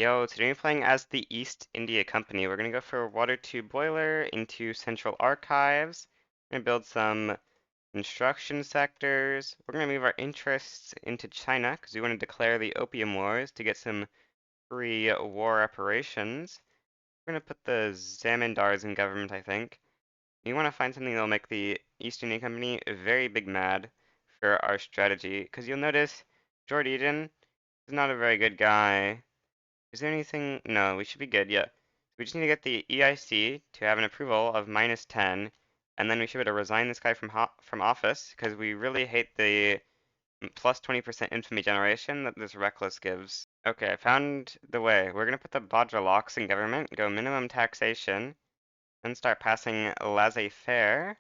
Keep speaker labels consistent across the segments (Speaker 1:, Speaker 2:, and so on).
Speaker 1: Yo, today we're playing as the East India Company. We're gonna go for a water tube boiler into Central Archives. We're gonna build some construction sectors. We're gonna move our interests into China because we want to declare the Opium Wars to get some free war reparations. We're gonna put the Zamindars in government, I think. We want to find something that'll make the East India Company very big mad for our strategy. Because you'll notice Jordan is not a very good guy. Is there anything? No, we should be good, yeah. We just need to get the EIC to have an approval of -10, and then we should be able to resign this guy from office, because we really hate the plus 20% infamy generation that this Reckless gives. Okay, I found the way. We're going to put the blocs in government, go minimum taxation, and start passing laissez-faire,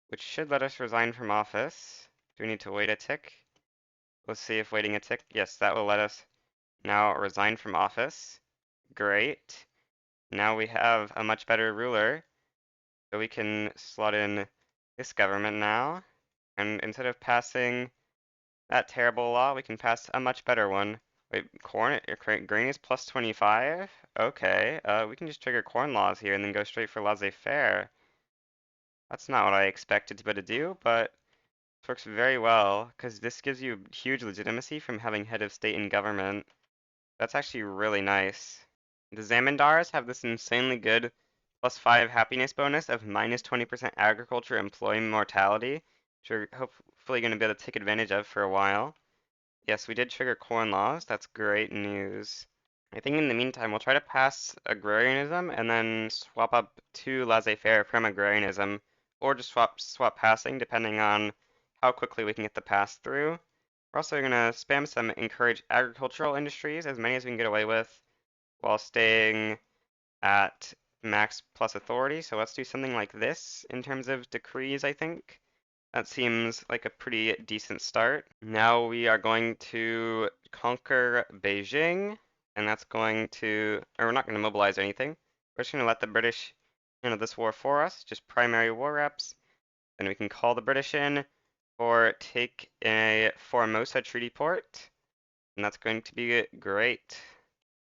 Speaker 1: which should let us resign from office. Do we need to wait a tick? Let's see if waiting a tick. Yes, that will let us now resign from office. Great. Now we have a much better ruler, so we can slot in this government now. And instead of passing that terrible law, we can pass a much better one. Wait, grain is plus 25? Okay, we can just trigger corn laws here and then go straight for laissez-faire. That's not what I expected to be able to do, but it works very well, because this gives you huge legitimacy from having head of state and government. That's actually really nice. The Zamindars have this insanely good +5 happiness bonus of -20% agriculture employee mortality, which we're hopefully going to be able to take advantage of for a while. Yes, we did trigger corn laws. That's great news. I think in the meantime, we'll try to pass agrarianism and then swap up to laissez-faire from agrarianism, or just swap passing depending on how quickly we can get the pass through. We're also going to spam some encourage agricultural industries, as many as we can get away with, while staying at max plus authority. So let's do something like this in terms of decrees, I think. That seems like a pretty decent start. Now we are going to conquer Beijing, and that's going to, or we're not going to mobilize anything. We're just going to let the British handle this war for us, just primary war reps. Then we can call the British in or take a Formosa treaty port, and that's going to be great.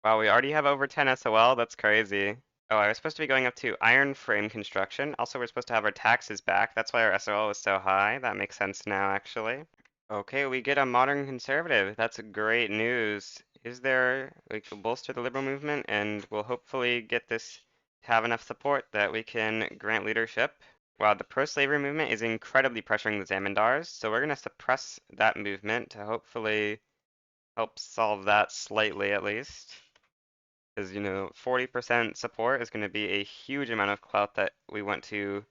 Speaker 1: Wow, we already have over 10 SOL. That's crazy. Oh, I was supposed to be going up to iron frame construction. Also, we're supposed to have our taxes back. That's why our SOL was so high. That makes sense now, actually. Okay, we get a modern conservative. That's great news. Is there, we can bolster the liberal movement, and we'll hopefully get this to have enough support that we can grant leadership. Wow, the pro-slavery movement is incredibly pressuring the Zamindars, so we're going to suppress that movement to hopefully help solve that slightly at least. Because, 40% support is going to be a huge amount of clout that we want to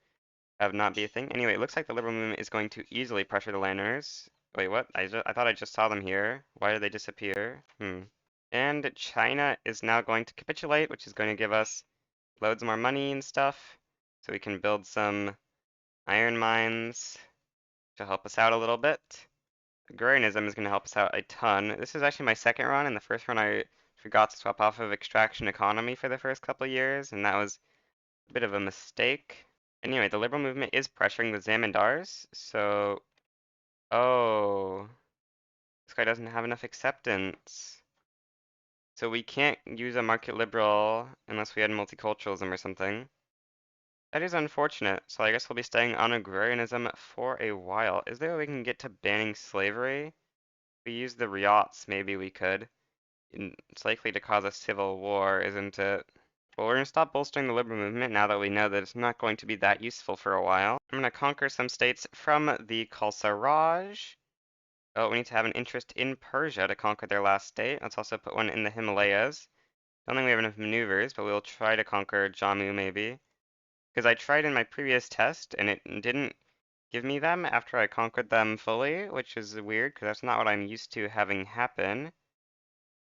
Speaker 1: have not be a thing. Anyway, it looks like the liberal movement is going to easily pressure the landowners. Wait, what? I thought I just saw them here. Why did they disappear? And China is now going to capitulate, which is going to give us loads more money and stuff. So we can build some iron mines to help us out a little bit. Agrarianism is going to help us out a ton. This is actually my second run. In the first run, I forgot to swap off of extraction economy for the first couple years, and that was a bit of a mistake. Anyway, the liberal movement is pressuring the Zamindars, so... Oh, this guy doesn't have enough acceptance. So we can't use a market liberal unless we had multiculturalism or something. That is unfortunate, so I guess we'll be staying on agrarianism for a while. Is there a way we can get to banning slavery? If we use the riots, maybe we could. It's likely to cause a civil war, isn't it? Well, we're going to stop bolstering the liberal movement now that we know that it's not going to be that useful for a while. I'm going to conquer some states from the Khalsa. Oh, we need to have an interest in Persia to conquer their last state. Let's also put one in the Himalayas. Don't think we have enough maneuvers, but we'll try to conquer Jammu maybe. Because I tried in my previous test, and it didn't give me them after I conquered them fully, which is weird, because that's not what I'm used to having happen.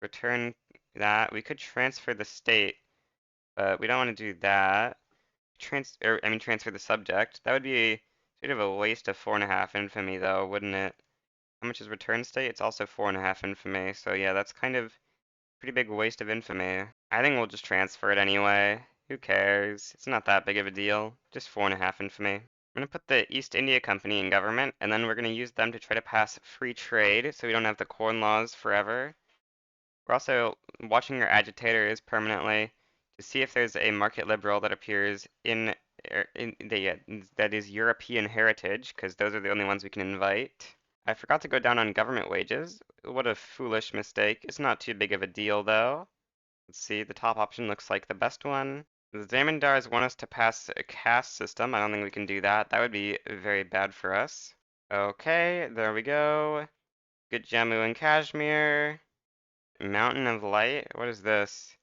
Speaker 1: Return that. We could transfer the state, but we don't want to do that. Transfer the subject. That would be a sort of a waste of 4.5 infamy, though, wouldn't it? How much is return state? It's also 4.5 infamy, so yeah, that's kind of a pretty big waste of infamy. I think we'll just transfer it anyway. Who cares? It's not that big of a deal. Just 4.5 infamy. I'm going to put the East India Company in government, and then we're going to use them to try to pass free trade so we don't have the corn laws forever. We're also watching our agitators permanently to see if there's a market liberal that appears in that is European heritage, because those are the only ones we can invite. I forgot to go down on government wages. What a foolish mistake. It's not too big of a deal though. Let's see, the top option looks like the best one. The Zamindars want us to pass a caste system. I don't think we can do that. That would be very bad for us. Okay, there we go. Good Jammu and Kashmir. Mountain of Light? What is this?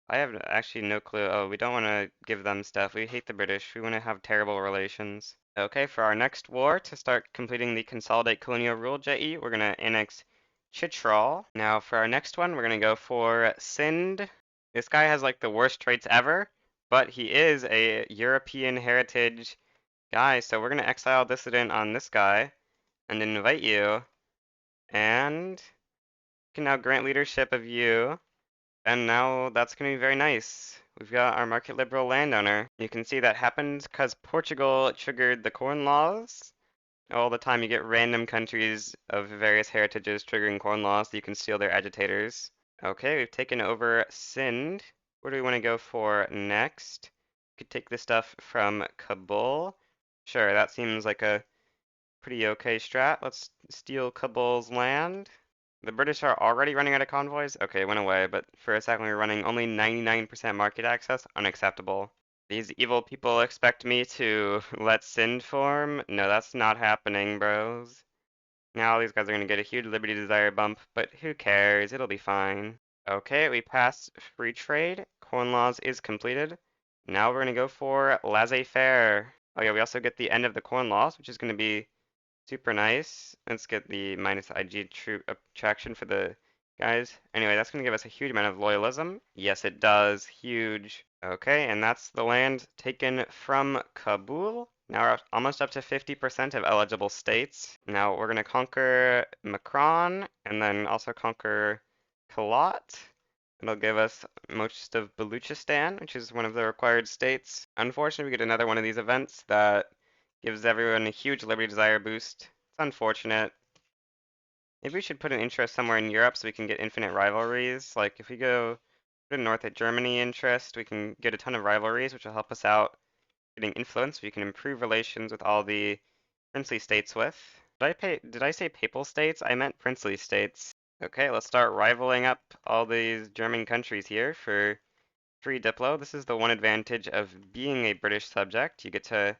Speaker 1: I have actually no clue. Oh, we don't want to give them stuff. We hate the British. We want to have terrible relations. Okay, for our next war, to start completing the Consolidate Colonial Rule, JE, we're going to annex Chitral. Now, for our next one, we're going to go for Sindh. This guy has like the worst traits ever, but he is a European heritage guy, so we're going to exile dissident on this guy and invite you, and can now grant leadership of you. And now that's going to be very nice. We've got our market liberal landowner. You can see that happened because Portugal triggered the corn laws. All the time you get random countries of various heritages triggering corn laws so you can steal their agitators. Okay, we've taken over Sindh. Where do we want to go for next? We could take this stuff from Kabul. Sure, that seems like a pretty okay strat. Let's steal Kabul's land. The British are already running out of convoys? Okay, it went away, but for a second we were running only 99% market access. Unacceptable. These evil people expect me to let Sindh form? No, that's not happening, bros. Now these guys are gonna get a huge Liberty Desire bump, but who cares? It'll be fine. Okay, we passed free trade. Corn laws is completed. Now we're gonna go for laissez-faire. Oh yeah, we also get the end of the corn laws, which is gonna be super nice. Let's get the minus IG troop attraction for the guys. Anyway, that's going to give us a huge amount of loyalism. Yes, it does. Huge. Okay, and that's the land taken from Kabul. Now we're almost up to 50% of eligible states. Now we're going to conquer Macron and then also conquer Kalat. It'll give us most of Baluchistan, which is one of the required states. Unfortunately, we get another one of these events that gives everyone a huge Liberty Desire boost. It's unfortunate. Maybe we should put an interest somewhere in Europe so we can get infinite rivalries. Like if we go to North at Germany interest, we can get a ton of rivalries, which will help us out getting influence. We can improve relations with all the princely states with. Did I say papal states? I meant princely states. Okay, let's start rivaling up all these German countries here for free Diplo. This is the one advantage of being a British subject. You get to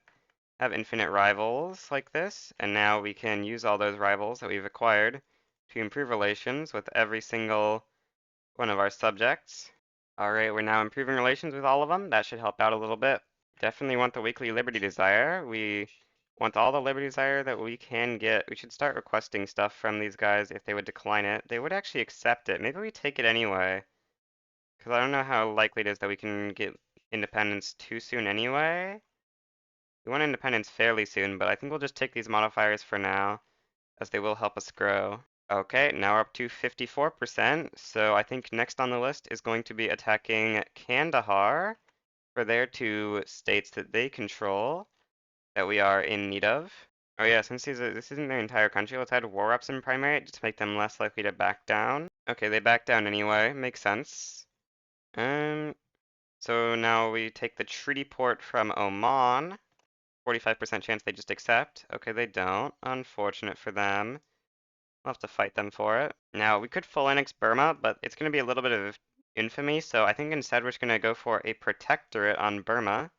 Speaker 1: have infinite rivals like this, and now we can use all those rivals that we've acquired to improve relations with every single one of our subjects. Alright, we're now improving relations with all of them. That should help out a little bit. Definitely want the weekly Liberty Desire. We want all the Liberty Desire that we can get. We should start requesting stuff from these guys if they would decline it. They would actually accept it. Maybe we take it anyway. Because I don't know how likely it is that we can get independence too soon anyway. We want independence fairly soon, but I think we'll just take these modifiers for now, as they will help us grow. Okay, now we're up to 54%, so I think next on the list is going to be attacking Kandahar for their two states that they control, that we are in need of. Oh yeah, since this isn't their entire country, let's add war reps in primary, just to make them less likely to back down. Okay, they back down anyway, makes sense. So now we take the treaty port from Oman. 45% chance they just accept. Okay, they don't. Unfortunate for them. We'll have to fight them for it. Now, we could full annex Burma, but it's going to be a little bit of infamy, so I think instead we're just going to go for a protectorate on Burma,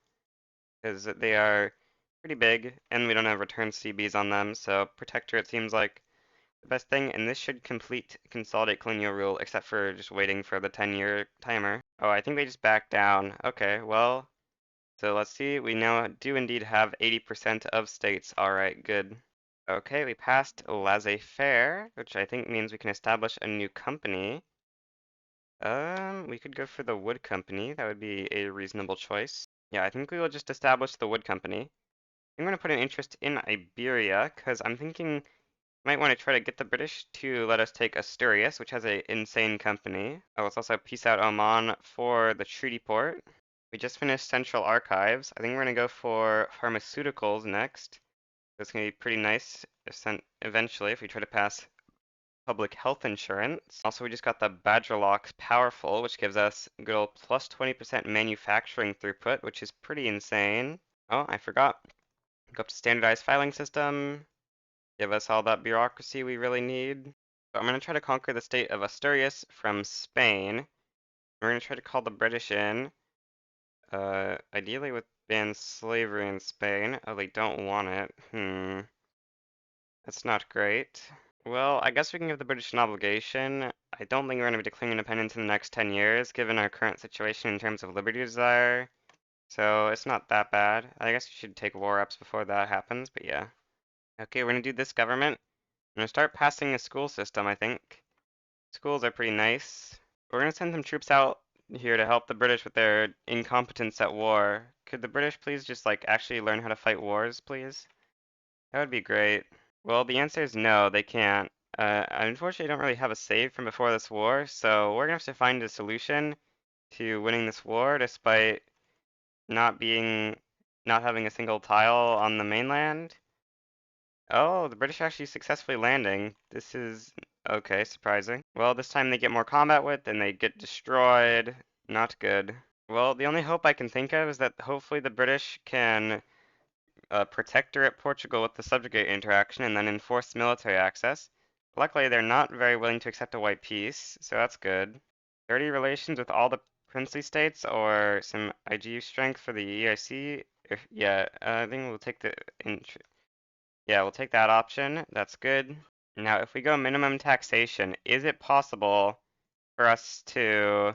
Speaker 1: because they are pretty big, and we don't have return CBs on them, so protectorate seems like the best thing, and this should complete Consolidate Colonial Rule, except for just waiting for the 10-year timer. Oh, I think they just backed down. Okay, well, so let's see, we now do indeed have 80% of states. Alright, good. Okay, we passed laissez-faire, which I think means we can establish a new company. We could go for the wood company. That would be a reasonable choice. Yeah, I think we will just establish the wood company. I'm going to put an interest in Iberia, because I'm thinking we might want to try to get the British to let us take Asturias, which has an insane company. Oh, let's also peace out Oman for the treaty port. We just finished Central Archives. I think we're going to go for pharmaceuticals next. It's going to be pretty nice eventually if we try to pass public health insurance. Also, we just got the Badger Locks Powerful, which gives us good old plus 20% manufacturing throughput, which is pretty insane. Oh, I forgot. Go up to standardized filing system, give us all that bureaucracy we really need. So I'm going to try to conquer the state of Asturias from Spain. We're going to try to call the British in, ideally with ban slavery in Spain. Oh, they don't want it. That's not great. Well, I guess we can give the British an obligation. I don't think we're going to be declaring independence in the next 10 years, given our current situation in terms of liberty desire. So it's not that bad. I guess we should take war ups before that happens, but yeah. Okay, we're going to do this government. I'm going to start passing a school system, I think. Schools are pretty nice. We're going to send some troops out here to help the British with their incompetence at war. Could the British please just like actually learn how to fight wars, please? That would be great. Well, the answer is no, they can't. I unfortunately don't really have a save from before this war, so we're gonna have to find a solution to winning this war despite not being, not having a single tile on the mainland. Oh, the British are actually successfully landing. This is okay, surprising. Well, this time they get more combat width and they get destroyed. Not good. Well, the only hope I can think of is that hopefully the British can protectorate Portugal with the subjugate interaction and then enforce military access. Luckily, they're not very willing to accept a white peace, so that's good. Dirty relations with all the princely states or some IG strength for the EIC? Yeah, I think we'll take yeah, we'll take that option. That's good. Now, if we go minimum taxation, is it possible for us to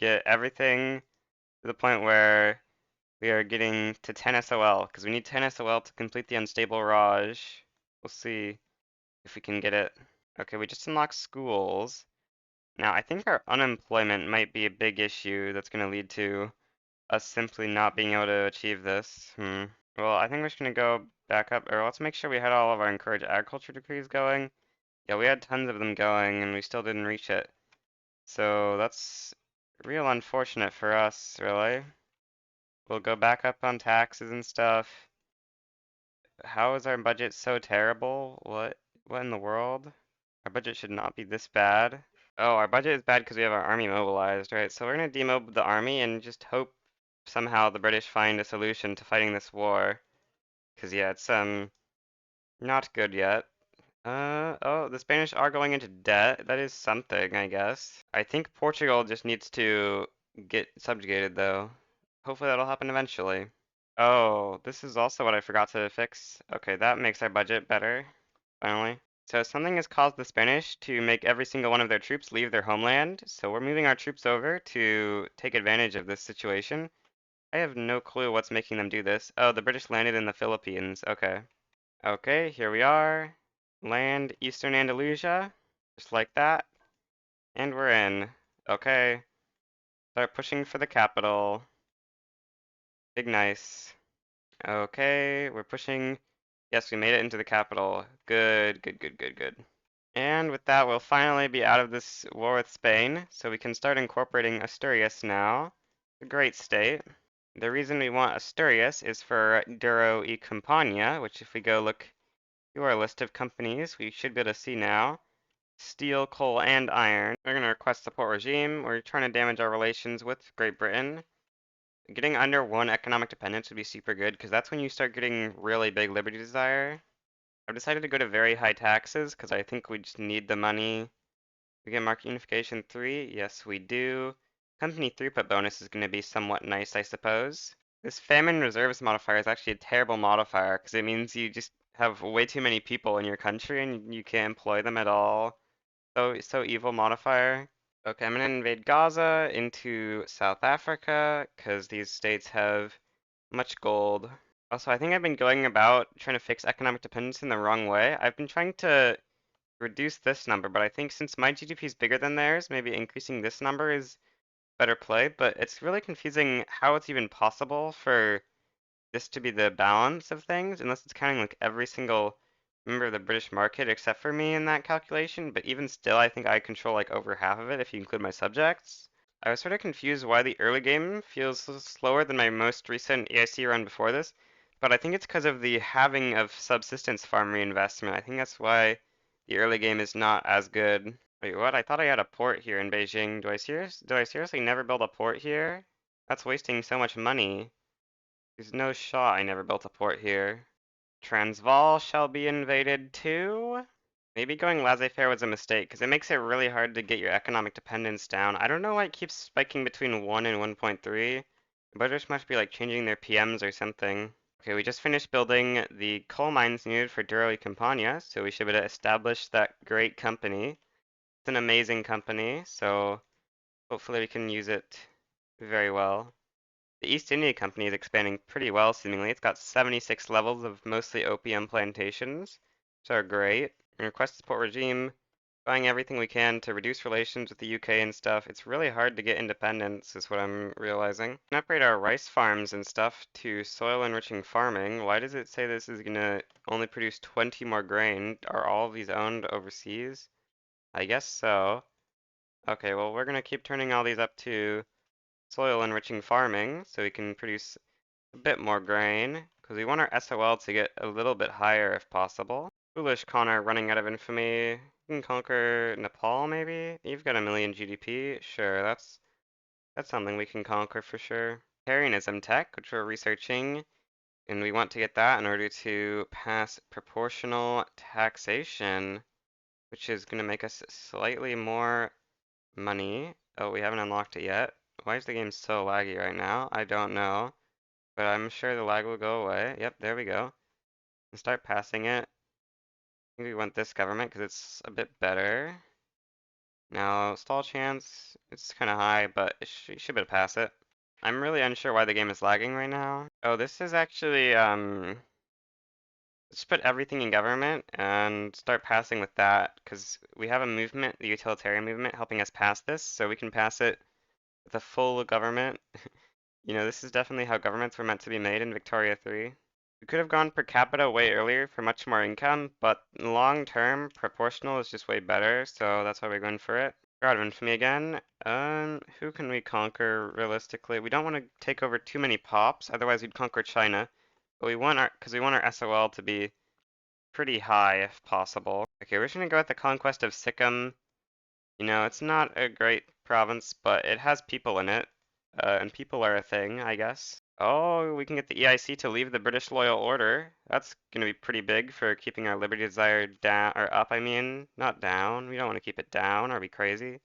Speaker 1: get everything to the point where we are getting to 10 SOL, because we need 10 SOL to complete the unstable Raj. We'll see if we can get it. Okay, we just unlocked schools. Now, I think our unemployment might be a big issue that's going to lead to us simply not being able to achieve this. Well, I think we're just going to go back up, or let's make sure we had all of our encourage agriculture decrees going. Yeah, we had tons of them going, and we still didn't reach it. So that's real unfortunate for us, really. We'll go back up on taxes and stuff. How is our budget so terrible? What in the world? Our budget should not be this bad. Oh, our budget is bad because we have our army mobilized, right? So we're gonna demob the army and just hope somehow the British find a solution to fighting this war. Cause yeah, it's not good yet. Oh, the Spanish are going into debt. That is something, I guess. I think Portugal just needs to get subjugated though. Hopefully that'll happen eventually. Oh, this is also what I forgot to fix. Okay, that makes our budget better, finally. So something has caused the Spanish to make every single one of their troops leave their homeland, so we're moving our troops over to take advantage of this situation. I have no clue what's making them do this. Oh, the British landed in the Philippines. Okay. Okay, here we are. Land Eastern Andalusia, just like that. And we're in. Okay. Start pushing for the capital. Big nice. Okay, we're pushing. Yes, we made it into the capital. Good, good, good, good, good. And with that, we'll finally be out of this war with Spain, so we can start incorporating Asturias now. A great state. The reason we want Asturias is for Duro y Campania, which if we go look through our list of companies, we should be able to see now. Steel, coal, and iron. We're going to request support regime. We're trying to damage our relations with Great Britain. Getting under one economic dependence would be super good, because that's when you start getting really big liberty desire. I've decided to go to very high taxes, because I think we just need the money. We get market unification 3, yes we do. Company throughput bonus is going to be somewhat nice, I suppose. This famine reserves modifier is actually a terrible modifier, because it means you just have way too many people in your country and you can't employ them at all. So evil modifier. Okay, I'm gonna invade Gaza into South Africa because these states have much gold. Also, I think I've been going about trying to fix economic dependence in the wrong way. I've been trying to reduce this number, but I think since my GDP is bigger than theirs, maybe increasing this number is better play, but it's really confusing how it's even possible for this to be the balance of things, unless it's counting like every single member of the British market except for me in that calculation, but even still, I think I control like over half of it if you include my subjects. I was sort of confused why the early game feels so slower than my most recent EIC run before this, but I think it's because of the halving of subsistence farm reinvestment. I think that's why The early game is not as good. Wait, what? I thought I had a port here in Beijing. Do I seriously never build a port here? That's wasting so much money. There's no shot I never built a port here. Transvaal shall be invaded too? Maybe going laissez-faire was a mistake, because it makes it really hard to get your economic dependence down. I don't know why it keeps spiking between 1 and 1.3. British must be like changing their PMs or something. Okay, we just finished building the coal mines needed for Duro y Campania, so we should be able to establish that great company. It's an amazing company, so hopefully we can use it very well. The East India Company is expanding pretty well, seemingly. It's got 76 levels of mostly opium plantations, which are great. Request support regime, buying everything we can to reduce relations with the UK and stuff. It's really hard to get independence, is what I'm realizing. We can upgrade our rice farms and stuff to soil enriching farming. Why does it say this is gonna only produce 20 more grain? Are all of these owned overseas? I guess so. Okay, well, we're gonna keep turning all these up to soil enriching farming so we can produce a bit more grain because we want our SOL to get a little bit higher if possible. Foolish Connor running out of infamy. You can conquer Nepal maybe? You've got 1 million GDP. Sure, that's something we can conquer for sure. Arianism tech, which we're researching, and we want to get that in order to pass proportional taxation, which is going to make us slightly more money. Oh, we haven't unlocked it yet. Why is the game so laggy right now? I don't know. But I'm sure the lag will go away. Yep, there we go. And start passing it. I think we want this government because it's a bit better. Now, stall chance, it's kind of high, but you should be able to pass it. I'm really unsure why the game is lagging right now. Oh, this is actually, let's put everything in government and start passing with that because we have a movement, the utilitarian movement, helping us pass this, so we can pass it with a full government. You know, this is definitely how governments were meant to be made in Victoria 3. We could have gone per capita way earlier for much more income, but long term, proportional is just way better, so that's why we're going for it. God of Infamy again. Who can we conquer realistically? We don't want to take over too many pops, otherwise we'd conquer China. But because we want our SOL to be pretty high if possible. Okay, we're just gonna go with the conquest of Sikkim. You know, it's not a great province, but it has people in it. And people are a thing, I guess. Oh, we can get the EIC to leave the British Loyal Order. That's gonna be pretty big for keeping our liberty desire down, or up, I mean. Not down. We don't want to keep it down. Are we crazy?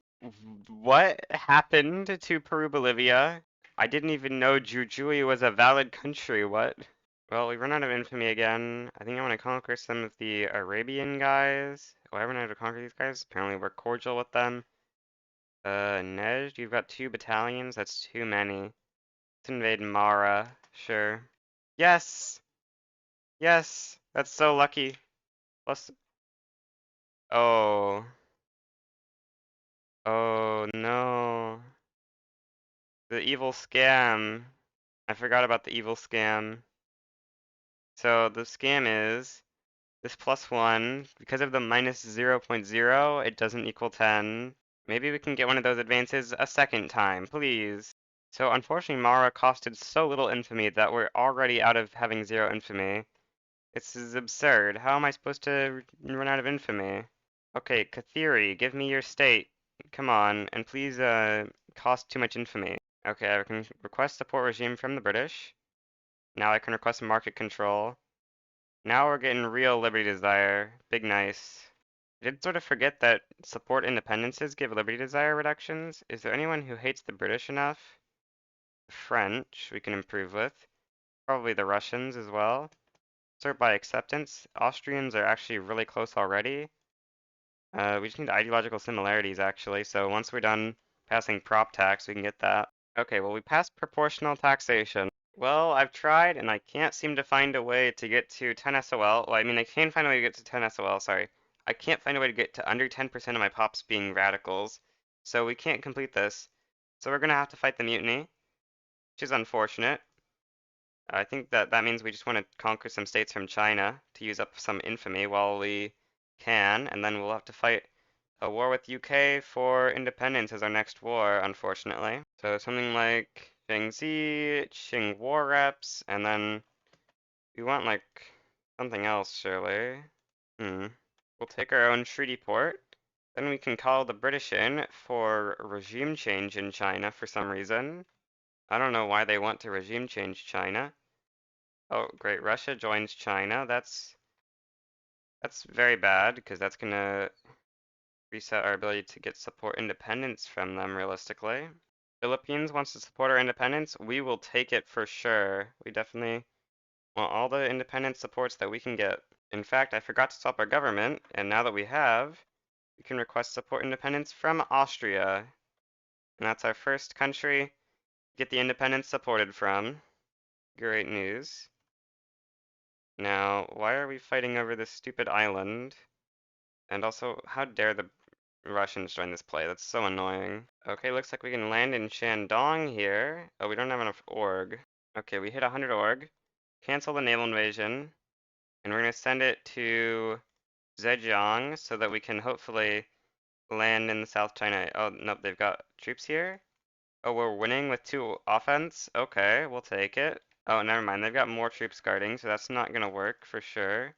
Speaker 1: What happened to Peru, Bolivia? I didn't even know Jujuy was a valid country. What? Well, we run out of infamy again. I think I want to conquer some of the Arabian guys. Why run out to conquer these guys? Apparently we're cordial with them. Nejd, you've got 2 battalions. That's too many. Let's invade Mara. Sure. Yes! Yes! That's so lucky. Plus... Oh. Oh, no. The evil scam. I forgot about the evil scam. So the scam is this +1, because of the minus 0.0, it doesn't equal 10. Maybe we can get one of those advances a second time, please. So unfortunately Mara costed so little infamy that we're already out of having 0 infamy. This is absurd. How am I supposed to run out of infamy? Okay, Kathiri, give me your state. Come on, and please cost too much infamy. Okay, I can request support regime from the British. Now I can request market control. Now we're getting real liberty desire. Big nice. I did sort of forget that support independences give liberty desire reductions. Is there anyone who hates the British enough? The French we can improve with. Probably the Russians as well. Sort by acceptance. Austrians are actually really close already. We just need ideological similarities actually, so once we're done passing prop tax, we can get that. Okay, well we passed proportional taxation. Well, I've tried and I can't seem to find a way to get to 10 SOL. Well, I mean, I can find a way to get to 10 SOL, sorry. I can't find a way to get to under 10% of my pops being radicals, so we can't complete this. So we're gonna have to fight the mutiny, which is unfortunate. I think that means we just want to conquer some states from China to use up some infamy while we can, and then we'll have to fight a war with UK for independence as our next war, unfortunately. So something like Jiangxi, Qing war reps, and then we want like something else, surely. Hmm. We'll take our own treaty port. Then we can call the British in for regime change in China for some reason. I don't know why they want to regime change China. Oh, great. Russia joins China. That's very bad because that's gonna reset our ability to get support independence from them realistically. Philippines wants to support our independence. We will take it for sure. We definitely want all the independence supports that we can get. In fact, I forgot to swap our government, and now that we have, we can request support independence from Austria. And that's our first country to get the independence supported from. Great news. Now, why are we fighting over this stupid island? And also, how dare the Russians join this play? That's so annoying. Okay, looks like we can land in Shandong here. Oh, we don't have enough org. Okay, we hit 100 org. Cancel the naval invasion. And we're going to send it to Zhejiang so that we can hopefully land in the South China. Oh, nope, they've got troops here. Oh, we're winning with 2 offense? Okay, we'll take it. Oh, never mind, they've got more troops guarding, so that's not gonna work for sure.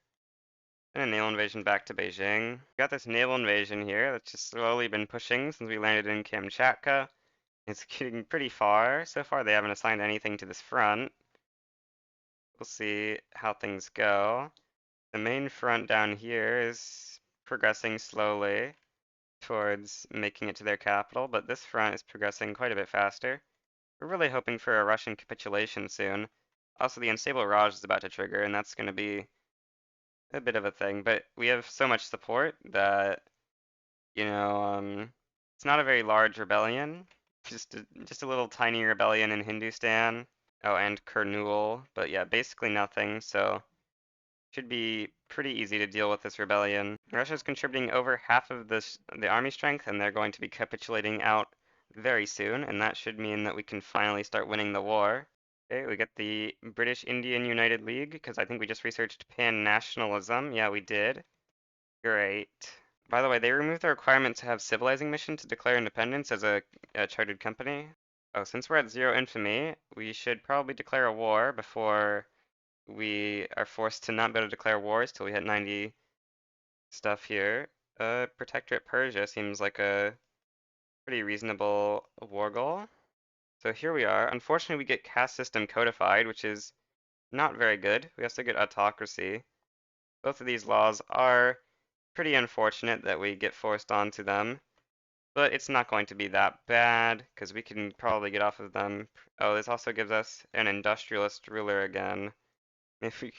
Speaker 1: And a naval invasion back to Beijing. We got this naval invasion here that's just slowly been pushing since we landed in Kamchatka. It's getting pretty far. So far, they haven't assigned anything to this front. We'll see how things go. The main front down here is progressing slowly towards making it to their capital, but this front is progressing quite a bit faster. We're really hoping for a Russian capitulation soon. Also, the unstable Raj is about to trigger, and that's going to be a bit of a thing, but we have so much support that, you know, it's not a very large rebellion. Just a little tiny rebellion in Hindustan. Oh, and Kurnool, but yeah, basically nothing, so should be pretty easy to deal with this rebellion. Russia's contributing over half of the army strength, and they're going to be capitulating out very soon, and that should mean that we can finally start winning the war. Okay, we get the British Indian United League, because I think we just researched pan-nationalism. Yeah, we did. Great. By the way, they removed the requirement to have civilizing mission to declare independence as a chartered company. Oh, since we're at 0 infamy, we should probably declare a war before we are forced to not be able to declare wars till we hit 90 stuff here. Protectorate Persia seems like a pretty reasonable war goal. So here we are. Unfortunately, we get caste system codified, which is not very good. We also get autocracy. Both of these laws are pretty unfortunate that we get forced onto them, but it's not going to be that bad because we can probably get off of them. Oh, this also gives us an industrialist ruler again. If we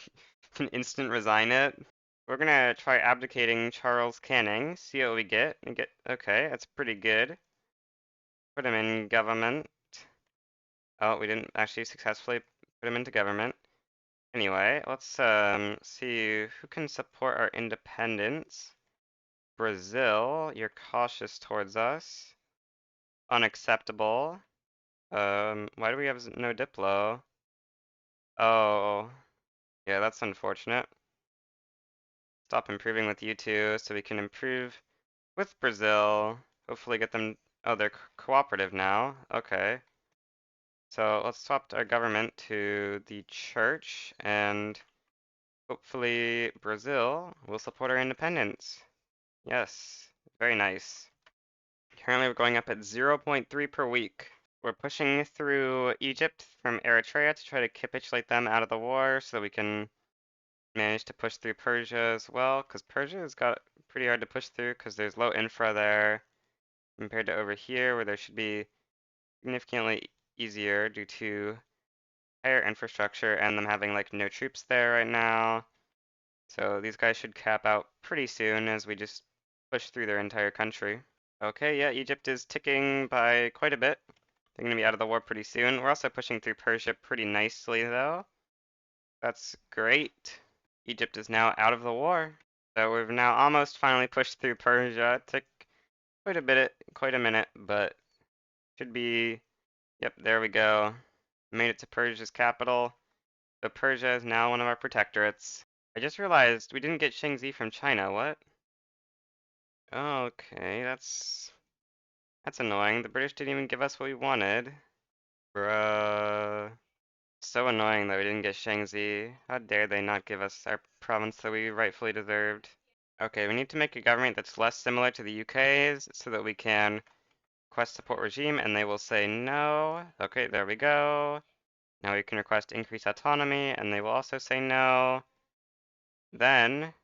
Speaker 1: can instant resign it. We're gonna try abdicating Charles Canning, see what we get. Okay, that's pretty good. Put him in government. Oh, we didn't actually successfully put him into government. Anyway, let's see who can support our independence. Brazil, you're cautious towards us. Unacceptable. Why do we have no Diplo? Oh, yeah, that's unfortunate. Stop improving with you two so we can improve with Brazil. Hopefully get them. Oh, they're cooperative now. Okay. So let's swap our government to the church and hopefully Brazil will support our independence. Yes, very nice. Currently we're going up at 0.3 per week. We're pushing through Egypt from Eritrea to try to capitulate them out of the war so we can manage to push through Persia as well, because Persia has got pretty hard to push through because there's low infra there compared to over here where there should be significantly easier due to higher infrastructure and them having like no troops there right now. So these guys should cap out pretty soon as we just push through their entire country. Okay, yeah, Egypt is ticking by quite a bit. They're going to be out of the war pretty soon. We're also pushing through Persia pretty nicely though. That's great. Egypt is now out of the war. So we've now almost finally pushed through Persia. It took quite a minute, but should be, yep, there we go. Made it to Persia's capital. So Persia is now one of our protectorates. I just realized we didn't get Shangzi from China. What? Okay, that's annoying. The British didn't even give us what we wanted. Bruh. So annoying that we didn't get Shangzi. How dare they not give us our province that we rightfully deserved. Okay, we need to make a government that's less similar to the UK's so that we can request support regime and they will say no. Okay, there we go. Now we can request increased autonomy and they will also say no. Then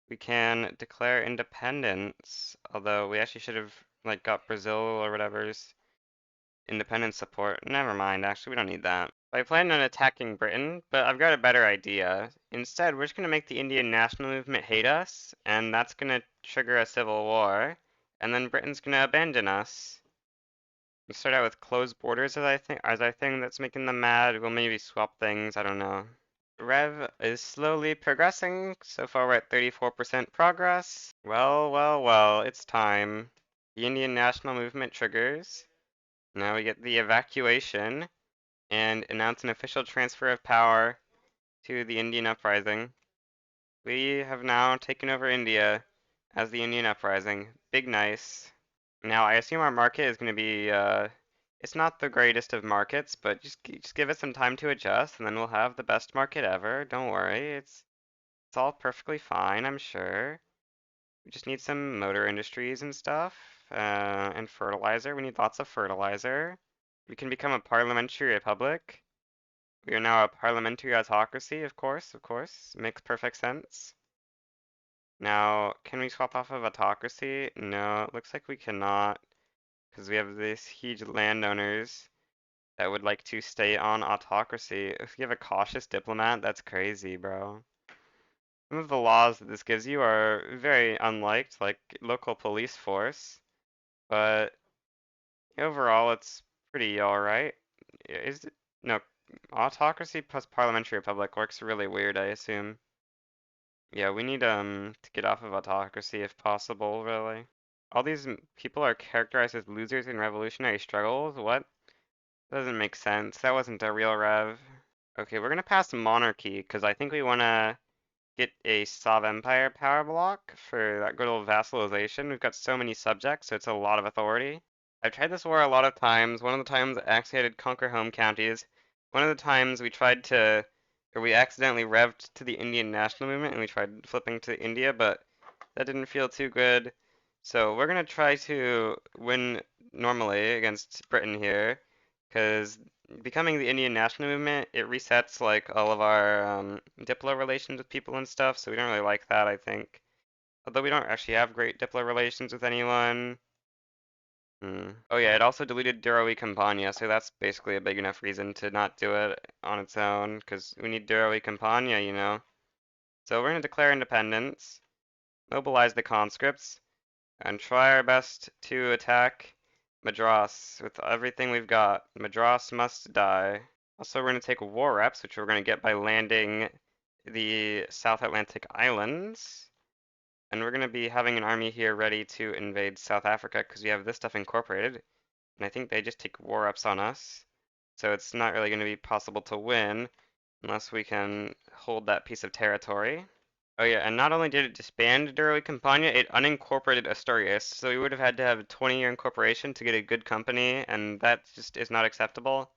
Speaker 1: we can declare independence, although we actually should have like got Brazil or whatever's independence support. Never mind, actually we don't need that. I plan on attacking Britain, but I've got a better idea. Instead, we're just gonna make the Indian national movement hate us, and that's gonna trigger a civil war, and then Britain's gonna abandon us. We start out with closed borders as I think that's making them mad. We'll maybe swap things, I don't know. Rev is slowly progressing. So far we're at 34% progress. Well, it's time. The Indian national movement triggers. Now we get the evacuation and announce an official transfer of power to the Indian uprising. We have now taken over India as the Indian uprising. Big nice. Now I assume our market is going to be, it's not the greatest of markets, but just give it some time to adjust, and then we'll have the best market ever. Don't worry, it's all perfectly fine, I'm sure. We just need some motor industries and stuff, and fertilizer. We need lots of fertilizer. We can become a parliamentary republic. We are now a parliamentary autocracy, of course, of course. Makes perfect sense. Now, can we swap off of autocracy? No, it looks like we cannot, because we have these huge landowners that would like to stay on autocracy. If you have a cautious diplomat, that's crazy, bro. Some of the laws that this gives you are very unliked, like local police force, but overall it's pretty alright. Is it? No, autocracy plus parliamentary republic works really weird, I assume. Yeah, we need to get off of autocracy if possible, really. All these people are characterized as losers in revolutionary struggles? What? Doesn't make sense. That wasn't a real rev. Okay, we're gonna pass monarchy because I think we wanna get a Sav Empire power block for that good old vassalization. We've got so many subjects, so it's a lot of authority. I've tried this war a lot of times. One of the times I actually had to conquer home counties. One of the times we tried to, or we accidentally revved to the Indian national movement and we tried flipping to India, but that didn't feel too good. So we're gonna try to win normally against Britain here, because becoming the Indian national movement, it resets like all of our diplo relations with people and stuff, so we don't really like that, I think. Although we don't actually have great diplo relations with anyone. Oh yeah, it also deleted Duro y Campania, so that's basically a big enough reason to not do it on its own, because we need Duro y Campania, you know. So we're going to declare independence, mobilize the conscripts, and try our best to attack Madras with everything we've got. Madras must die. Also, we're going to take war reps, which we're going to get by landing the South Atlantic Islands. And we're going to be having an army here ready to invade South Africa because we have this stuff incorporated. And I think they just take war ups on us. So it's not really going to be possible to win unless we can hold that piece of territory. Oh yeah, and not only did it disband Duro Campania, it unincorporated Asturias. So we would have had to have a 20-year incorporation to get a good company, and that just is not acceptable.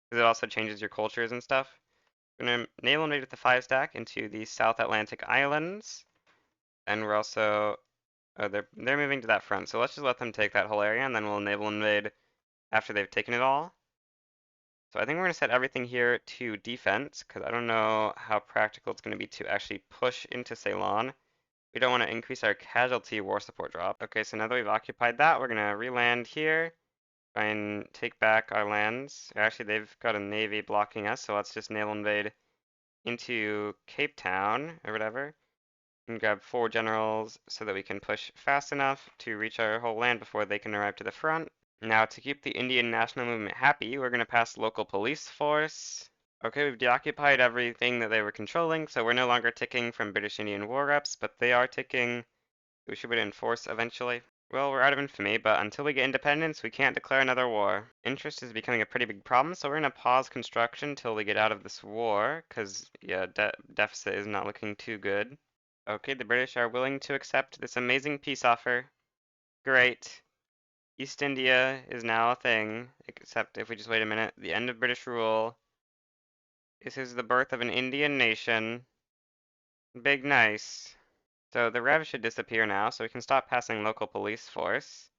Speaker 1: Because it also changes your cultures and stuff. We're going to naval invade with the 5 stack into the South Atlantic Islands. And we're also oh, they're moving to that front, so let's just let them take that whole area, and then we'll naval invade after they've taken it all. So I think we're going to set everything here to defense, because I don't know how practical it's going to be to actually push into Ceylon. We don't want to increase our casualty war support drop. Okay, so now that we've occupied that, we're going to re-land here, try and take back our lands. Actually, they've got a navy blocking us, so let's just naval invade into Cape Town, or whatever. And grab 4 generals so that we can push fast enough to reach our whole land before they can arrive to the front. Now, to keep the Indian national movement happy, we're going to pass local police force. Okay, we've deoccupied everything that they were controlling, so we're no longer ticking from British Indian war reps, but they are ticking. We should be enforce eventually. Well, we're out of infamy, but until we get independence, we can't declare another war. Interest is becoming a pretty big problem, so we're going to pause construction till we get out of this war, because, yeah, deficit is not looking too good. Okay, the British are willing to accept this amazing peace offer. Great. East India is now a thing, except if we just wait a minute, the end of British rule. This is the birth of an Indian nation. Big nice. So the rev should disappear now, so we can stop passing local police force.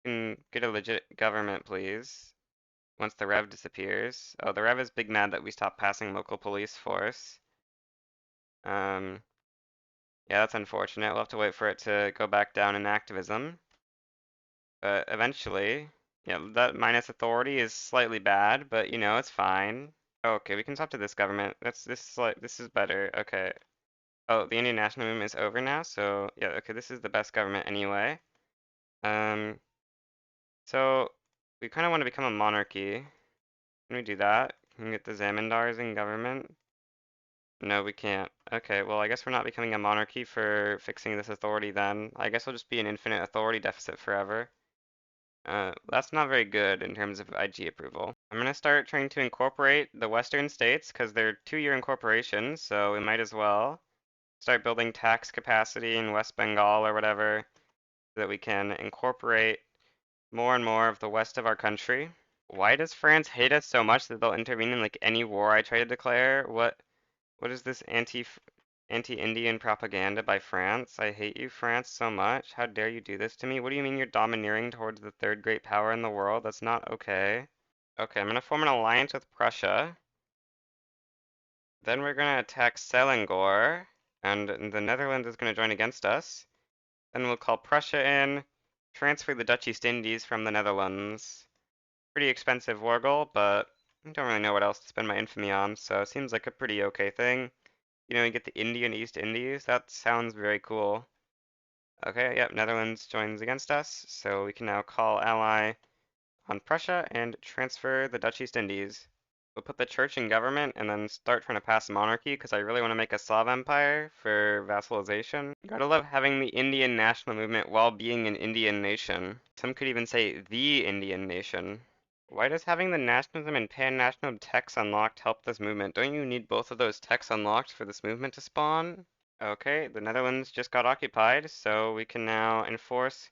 Speaker 1: We can get a legit government, please. Once the rev disappears. Oh, the rev is big mad that we stopped passing local police force. Um, yeah, that's unfortunate. We'll have to wait for it to go back down in activism. But eventually, yeah, that minus authority is slightly bad, but you know, it's fine. Oh, okay, we can talk to this government. This is better. Okay. Oh, the Indian national movement is over now, so yeah, okay, this is the best government anyway. Um, so we kind of want to become a monarchy. Can we do that? Can we get the Zamindars in government? No, we can't. Okay, well, I guess we're not becoming a monarchy for fixing this authority then. I guess we'll just be an infinite authority deficit forever. That's not very good in terms of IG approval. I'm gonna start trying to incorporate the Western states because they're 2-year incorporations, so we might as well start building tax capacity in West Bengal or whatever so that we can incorporate more and more of the west of our country. Why does France hate us so much that they'll intervene in like any war I try to declare? What is this anti-Indian propaganda by France? I hate you, France, so much. How dare you do this to me? What do you mean you're domineering towards the third great power in the world? That's not okay. Okay, I'm gonna form an alliance with Prussia. Then we're gonna attack Selangor, and the Netherlands is gonna join against us. Then we'll call Prussia in, transfer the Dutch East Indies from the Netherlands. Pretty expensive war goal, but I don't really know what else to spend my infamy on, so it seems like a pretty okay thing. You know, you get the Indian East Indies. That sounds very cool. Okay, yep, Netherlands joins against us, so we can now call ally on Prussia and transfer the Dutch East Indies. We'll put the church in government and then start trying to pass monarchy because I really want to make a Slav empire for vassalization. Gotta love having the Indian national movement while being an Indian nation. Some could even say the Indian nation. Why does having the nationalism and pan-national techs unlocked help this movement? Don't you need both of those techs unlocked for this movement to spawn? Okay, the Netherlands just got occupied, so we can now enforce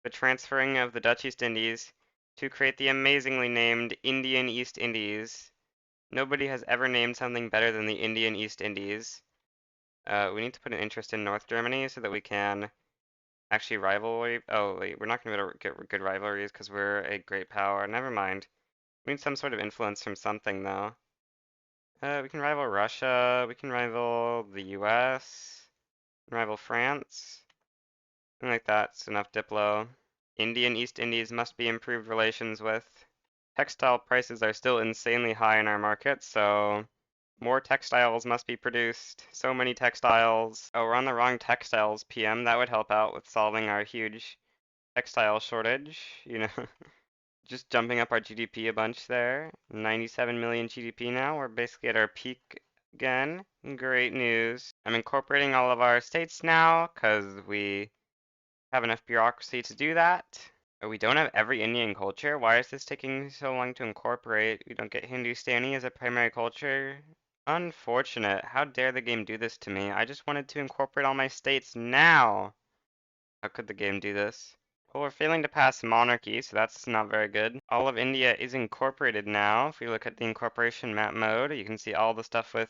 Speaker 1: the transferring of the Dutch East Indies to create the amazingly named Indian East Indies. Nobody has ever named something better than the Indian East Indies. We need to put an interest in North Germany so that we can actually rivalry. Oh, wait, we're not going to be able to get good rivalries because we're a great power. Never mind. We need some sort of influence from something, though. We can rival Russia. We can rival the US. Rival France. Something like that's enough Diplo. Indian East Indies must be improved relations with. Textile prices are still insanely high in our market, so more textiles must be produced. So many textiles. Oh, we're on the wrong textiles, PM. That would help out with solving our huge textile shortage, you know. Just jumping up our GDP a bunch there. 97 million GDP now. We're basically at our peak again. Great news. I'm incorporating all of our states now because we have enough bureaucracy to do that. Oh, we don't have every Indian culture. Why is this taking so long to incorporate? We don't get Hindustani as a primary culture. Unfortunate. How dare the game do this to me? I just wanted to incorporate all my states now. How could the game do this? Well, we're failing to pass monarchy, so that's not very good. All of India is incorporated now. If we look at the incorporation map mode, you can see all the stuff with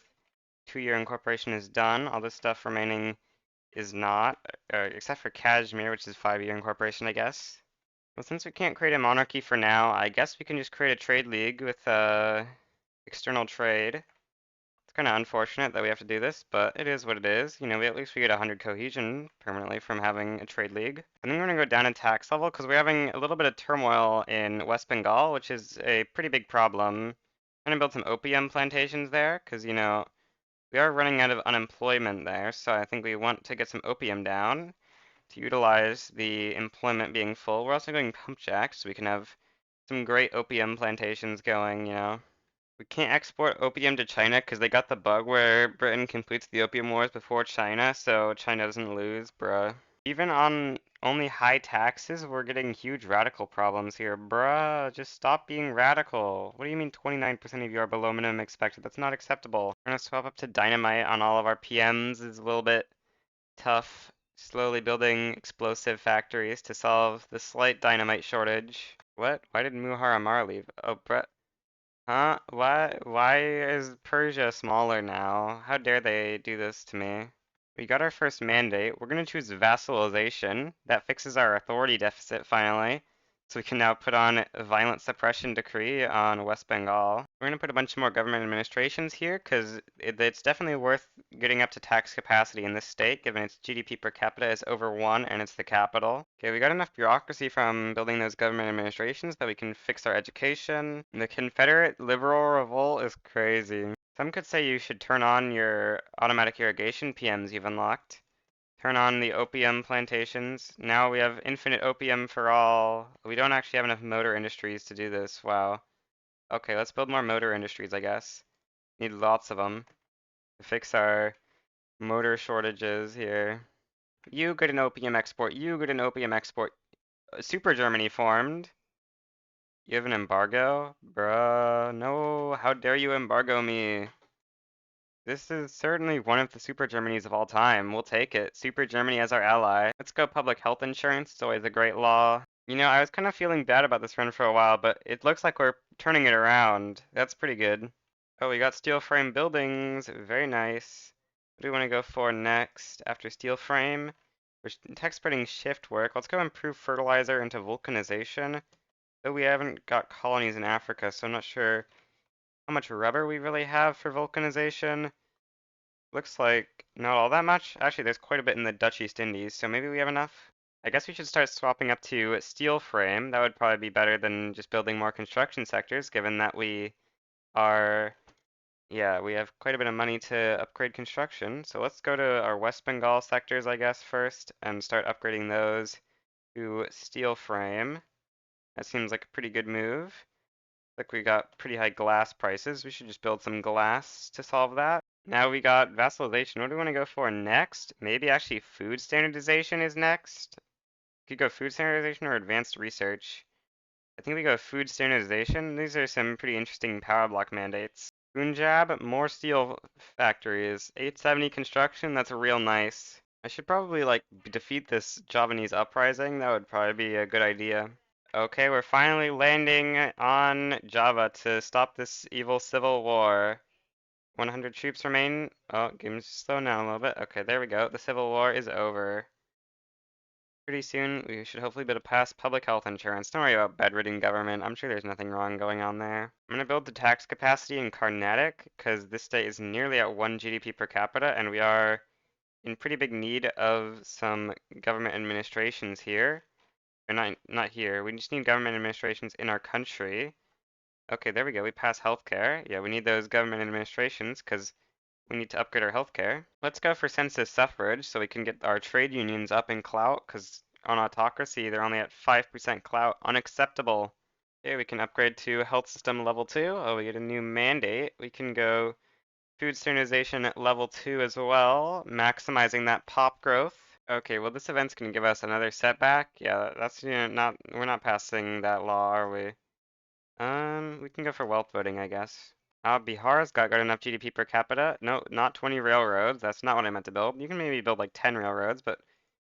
Speaker 1: 2-year incorporation is done. All the stuff remaining is not, except for Kashmir, which is 5-year incorporation, I guess. Well, since we can't create a monarchy for now, I guess we can just create a trade league with external trade. It's kind of unfortunate that we have to do this, but it is what it is. You know, at least we get 100 cohesion permanently from having a trade league. And then we're going to go down in tax level because we're having a little bit of turmoil in West Bengal, which is a pretty big problem. I'm going to build some opium plantations there because, you know, we are running out of unemployment there, so I think we want to get some opium down to utilize the employment being full. We're also going pump jacks so we can have some great opium plantations going, you know. We can't export opium to China because they got the bug where Britain completes the opium wars before China, so China doesn't lose, bruh. Even on only high taxes, we're getting huge radical problems here. Bruh, just stop being radical. What do you mean 29% of you are below minimum expected? That's not acceptable. We're gonna swap up to dynamite on all of our PMs is a little bit tough. Slowly building explosive factories to solve the slight dynamite shortage. What? Why did Muhar Amar leave? Oh, Brett. Huh? Why is Persia smaller now? How dare they do this to me? We got our first mandate. We're going to choose vassalization. That fixes our authority deficit finally. So we can now put on a violent suppression decree on West Bengal. We're going to put a bunch more government administrations here because it's definitely worth getting up to tax capacity in this state, given its GDP per capita is over 1 and it's the capital. Okay, we got enough bureaucracy from building those government administrations that we can fix our education. The Confederate Liberal Revolt is crazy. Some could say you should turn on your automatic irrigation PMs you've unlocked. Turn on the opium plantations. Now we have infinite opium for all. We don't actually have enough motor industries to do this. Wow. Okay, let's build more motor industries, I guess. Need lots of them to fix our motor shortages here. You get an opium export. You get an opium export. Super Germany formed. You have an embargo? Bruh, no. How dare you embargo me? This is certainly one of the super Germanys of all time. We'll take it. Super Germany as our ally. Let's go public health insurance. It's always a great law. You know, I was kind of feeling bad about this run for a while, but it looks like we're turning it around. That's pretty good. Oh, we got steel frame buildings. Very nice. What do we want to go for next after steel frame? We're tech spreading shift work. Let's go improve fertilizer into vulcanization. Though we haven't got colonies in Africa, so I'm not sure how much rubber we really have for vulcanization. Looks like not all that much. Actually, there's quite a bit in the Dutch East Indies, so maybe we have enough. I guess we should start swapping up to steel frame. That would probably be better than just building more construction sectors, given that we are, yeah, we have quite a bit of money to upgrade construction. So let's go to our West Bengal sectors, I guess, first, and start upgrading those to steel frame. That seems like a pretty good move. Like we got pretty high glass prices. We should just build some glass to solve that. Now we got vassalization. What do we want to go for next? Maybe actually food standardization is next. Could go food standardization or advanced research. I think we go food standardization. These are some pretty interesting power block mandates. Punjab, more steel factories. 870 construction, that's real nice. I should probably like defeat this Javanese uprising. That would probably be a good idea. Okay, we're finally landing on Java to stop this evil civil war. 100 troops remain. Oh, game's slowing down a little bit. Okay, there we go. The civil war is over. Pretty soon, we should hopefully be able to pass public health insurance. Don't worry about bedridden government. I'm sure there's nothing wrong going on there. I'm going to build the tax capacity in Carnatic, because this state is nearly at 1 GDP per capita, and we are in pretty big need of some government administrations here. Or not here. We just need government administrations in our country. Okay, there we go. We pass healthcare. Yeah, we need those government administrations because we need to upgrade our healthcare. Let's go for census suffrage so we can get our trade unions up in clout because on autocracy they're only at 5% clout. Unacceptable. Okay, we can upgrade to health system level 2. Oh, we get a new mandate. We can go food standardization at level 2 as well, maximizing that pop growth. Okay, well this event's gonna give us another setback. Yeah, that's not we're not passing that law, are we? We can go for wealth voting, I guess. Bihar's got good enough GDP per capita. No, not 20 railroads. That's not what I meant to build. You can maybe build like 10 railroads, but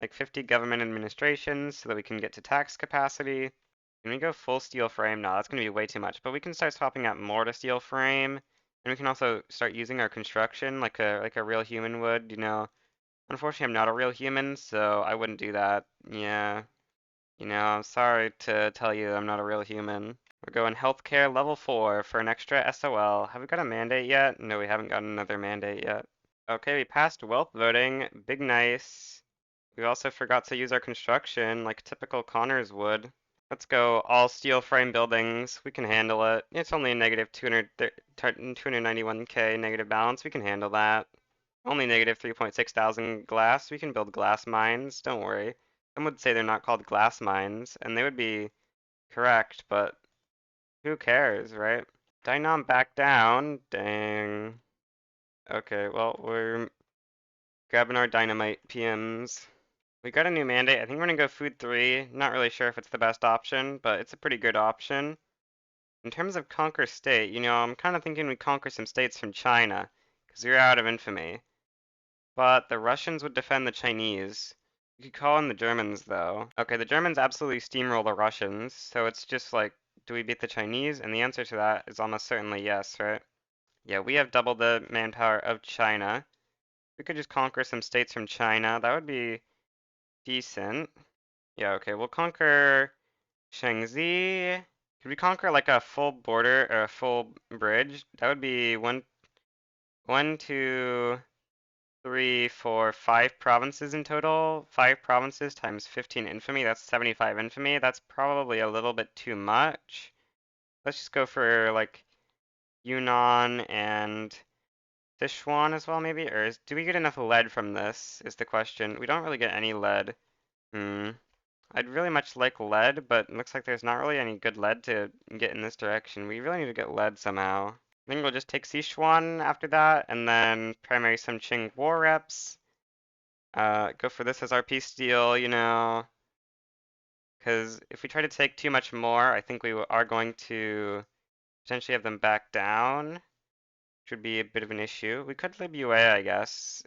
Speaker 1: like 50 government administrations so that we can get to tax capacity. Can we go full steel frame? No, that's gonna be way too much. But we can start swapping out more to steel frame, and we can also start using our construction like a real human would. You know, unfortunately, I'm not a real human, so I wouldn't do that. Yeah, you know, I'm sorry to tell you I'm not a real human. We're going healthcare level 4 for an extra SOL. Have we got a mandate yet? No, we haven't got another mandate yet. Okay, we passed wealth voting. Big nice. We also forgot to use our construction like typical Connors would. Let's go all steel frame buildings. We can handle it. It's only a negative 291k negative balance. We can handle that. Only negative 3.6 thousand glass. We can build glass mines. Don't worry. Some would say they're not called glass mines, and they would be correct, but who cares, right? Dynom back down. Dang. Okay, well, we're grabbing our dynamite PMs. We got a new mandate. I think we're gonna go food 3. Not really sure if it's the best option, but it's a pretty good option. In terms of conquer state, you know, I'm kind of thinking we conquer some states from China, because we're out of infamy. But the Russians would defend the Chinese. You could call in the Germans, though. Okay, the Germans absolutely steamroll the Russians, so it's just like, do we beat the Chinese? And the answer to that is almost certainly yes, right? Yeah, we have double the manpower of China. We could just conquer some states from China. That would be decent. Yeah, okay, we'll conquer Shaanxi. Could we conquer like a full border or a full bridge? That would be one, two, three, four, five provinces in total. Five provinces times 15 infamy. That's 75 infamy. That's probably a little bit too much. Let's just go for like Yunnan and Sichuan as well, maybe? Or do we get enough lead from this, is the question. We don't really get any lead. Hmm. I'd really much like lead, but it looks like there's not really any good lead to get in this direction. We really need to get lead somehow. I think we'll just take Sichuan after that, and then primary some Qing war reps. Go for this as our peace deal, you know, because if we try to take too much more, I think we are going to potentially have them back down, which would be a bit of an issue. We could lib UA, I guess,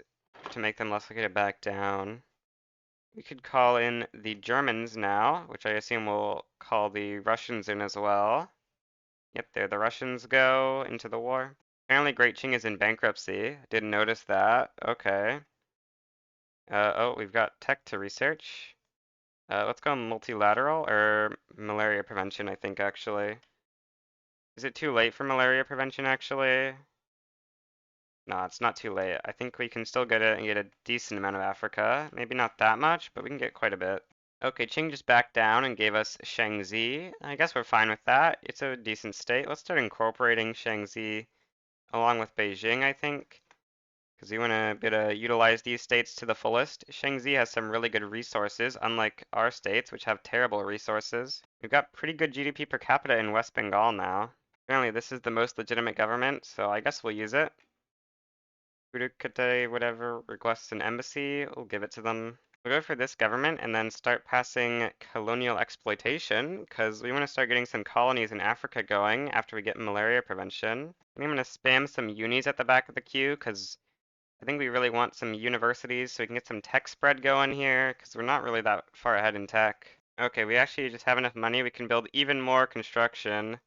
Speaker 1: to make them less likely to back down. We could call in the Germans now, which I assume we'll call the Russians in as well. Yep, there the Russians go into the war. Apparently Great Qing is in bankruptcy. Didn't notice that. Okay. Oh, we've got tech to research. Let's go multilateral or malaria prevention, I think actually. Is it too late for malaria prevention actually? No, it's not too late. I think we can still get it and get a decent amount of Africa. Maybe not that much, but we can get quite a bit. Okay, Qing just backed down and gave us Shaanxi. I guess we're fine with that. It's a decent state. Let's start incorporating Shaanxi along with Beijing, I think, because we want to be able to utilize these states to the fullest. Shaanxi has some really good resources, unlike our states, which have terrible resources. We've got pretty good GDP per capita in West Bengal now. Apparently, this is the most legitimate government, so I guess we'll use it. Urukate, whatever, requests an embassy, we'll give it to them. We'll go for this government and then start passing colonial exploitation, because we want to start getting some colonies in Africa going after we get malaria prevention. And I'm going to spam some unis at the back of the queue, because I think we really want some universities so we can get some tech spread going here, because we're not really that far ahead in tech. Okay, we actually just have enough money. We can build even more construction.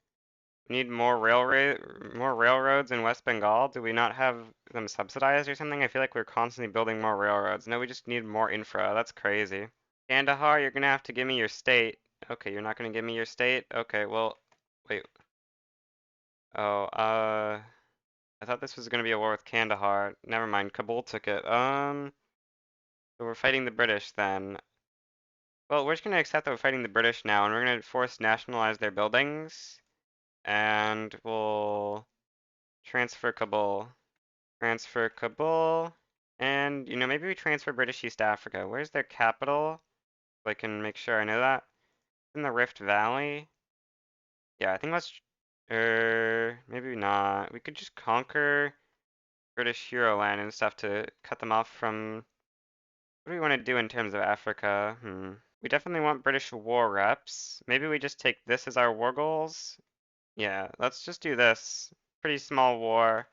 Speaker 1: We need more railroads in West Bengal. Do we not have them subsidized or something? I feel like we're constantly building more railroads. No, we just need more infra. That's crazy. Kandahar, you're gonna have to give me your state. Okay, you're not gonna give me your state? Okay, well, wait. Oh, I thought this was gonna be a war with Kandahar. Never mind, Kabul took it. So we're fighting the British then. Well, we're just gonna accept that we're fighting the British now, and we're gonna force nationalize their buildings, and we'll transfer Kabul. Transfer Kabul. And, you know, maybe we transfer British East Africa. Where's their capital? So I can make sure I know that. In the Rift Valley. Yeah, I think let's, maybe not. We could just conquer British Hero Land and stuff to cut them off from, what do we want to do in terms of Africa? We definitely want British war reps. Maybe we just take this as our war goals. Yeah, let's just do this. Pretty small war.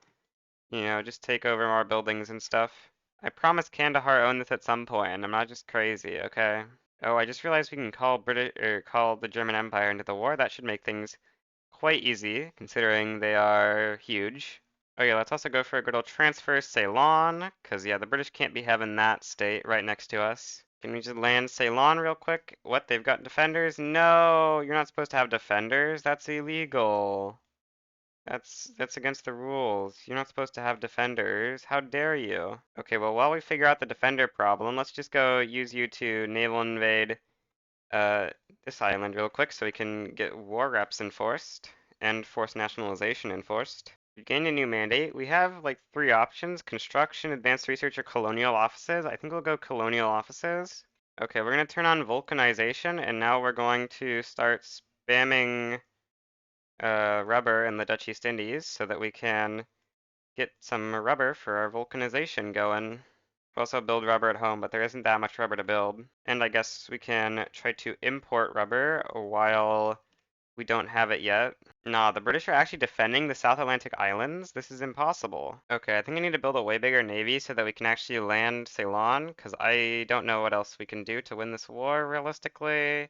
Speaker 1: You know, just take over more buildings and stuff. I promise Kandahar own this at some point, and I'm not just crazy, okay? Oh, I just realized we can call call the German Empire into the war. That should make things quite easy, considering they are huge. Oh yeah, let's also go for a good old transfer Ceylon, because yeah, the British can't be having that state right next to us. Can we just land Ceylon real quick? What, they've got defenders? No, you're not supposed to have defenders. That's illegal. That's against the rules. You're not supposed to have defenders. How dare you? Okay, well, while we figure out the defender problem, let's just go use you to naval invade uh, this island real quick so we can get war reps enforced and force nationalization enforced. We gained a new mandate. We have like three options: construction, advanced research, or colonial offices. I think we'll go colonial offices. Okay, we're gonna turn on vulcanization, and now we're going to start spamming rubber in the Dutch East Indies so that we can get some rubber for our vulcanization going. We also build rubber at home, but there isn't that much rubber to build. And I guess we can try to import rubber while we don't have it yet. Nah, the British are actually defending the South Atlantic Islands? This is impossible. Okay, I think I need to build a way bigger navy so that we can actually land Ceylon, because I don't know what else we can do to win this war realistically.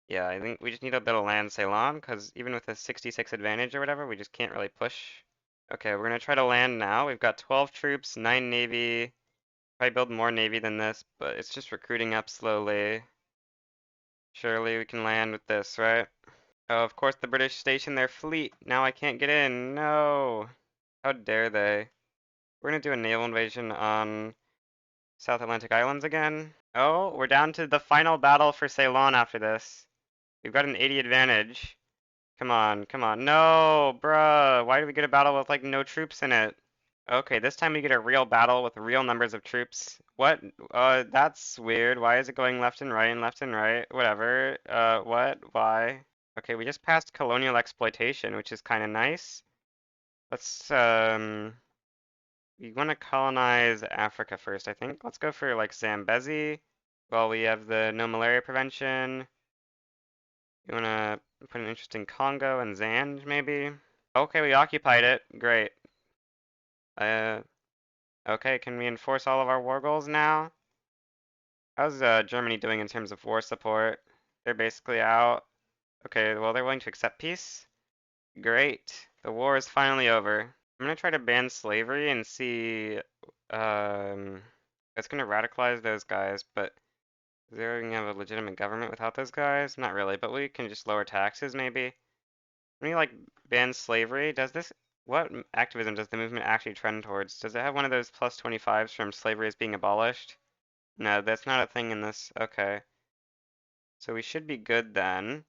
Speaker 1: Yeah, I think we just need a bit of land Ceylon, because even with a 66 advantage or whatever, we just can't really push. Okay, we're gonna try to land now. We've got 12 troops, 9 navy. Probably build more navy than this, but it's just recruiting up slowly. Surely we can land with this, right? Oh, of course the British stationed their fleet. Now I can't get in. No. How dare they? We're gonna do a naval invasion on South Atlantic Islands again. Oh, we're down to the final battle for Ceylon after this. We've got an 80 advantage. Come on, come on. No, bruh. Why do we get a battle with like no troops in it? Okay, this time we get a real battle with real numbers of troops. What? That's weird. Why is it going left and right and left and right? Whatever. What? Why? Okay, we just passed colonial exploitation, which is kind of nice. Let's, we want to colonize Africa first, I think. Let's go for like Zambezi. Well, we have the no malaria prevention. You want to put an interest in Congo and Zand, maybe? Okay, we occupied it. Great. Uh, okay, can we enforce all of our war goals now? How's Germany doing in terms of war support? They're basically out. Okay, well, they're willing to accept peace. Great. The war is finally over. I'm gonna try to ban slavery and see, um, it's gonna radicalize those guys, but is there gonna have a legitimate government without those guys? Not really, but we can just lower taxes maybe. When you like ban slavery, does this, what activism does the movement actually trend towards? Does it have one of those plus 25s from slavery as being abolished? No, that's not a thing in this. Okay. So we should be good then.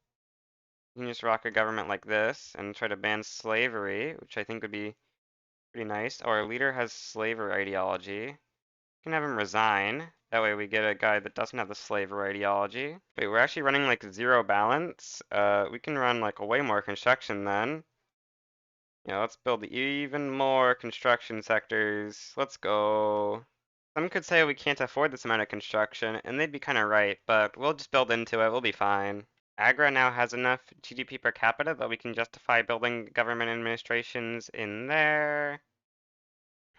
Speaker 1: You can just rock a government like this and try to ban slavery, which I think would be pretty nice. Our leader has slavery ideology. We can have him resign. That way we get a guy that doesn't have the slavery ideology. Wait, we're actually running like zero balance. We can run like way more construction then. Yeah, let's build even more construction sectors. Let's go. Some could say we can't afford this amount of construction, and they'd be kind of right, but we'll just build into it. We'll be fine. Agra now has enough GDP per capita that we can justify building government administrations in there.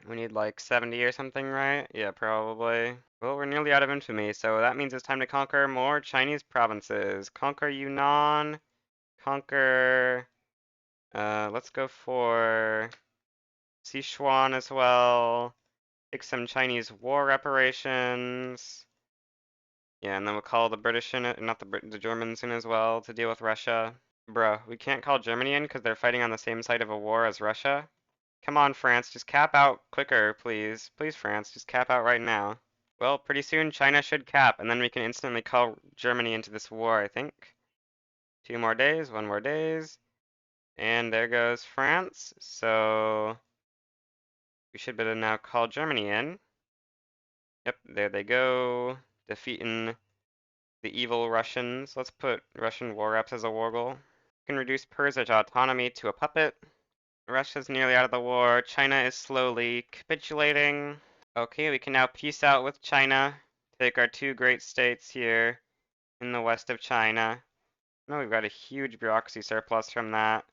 Speaker 1: We need like 70 or something, right? Yeah, probably. Well, we're nearly out of infamy, so that means it's time to conquer more Chinese provinces. Conquer Yunnan, conquer, let's go for Sichuan as well. Take some Chinese war reparations. Yeah, and then we'll call the British in it, not the Germans in as well to deal with Russia. Bruh, we can't call Germany in because they're fighting on the same side of a war as Russia. Come on, France, just cap out quicker, please. Please, France, just cap out right now. Well, pretty soon China should cap, and then we can instantly call Germany into this war, I think. 2 more days, 1 more days, and there goes France. So we should be able to now call Germany in. Yep, there they go, defeating the evil Russians. Let's put Russian war reps as a war goal. Can reduce Persian autonomy to a puppet. Russia's nearly out of the war. China is slowly capitulating. Okay, we can now peace out with China. Take our two great states here in the west of China. No, we've got a huge bureaucracy surplus from that.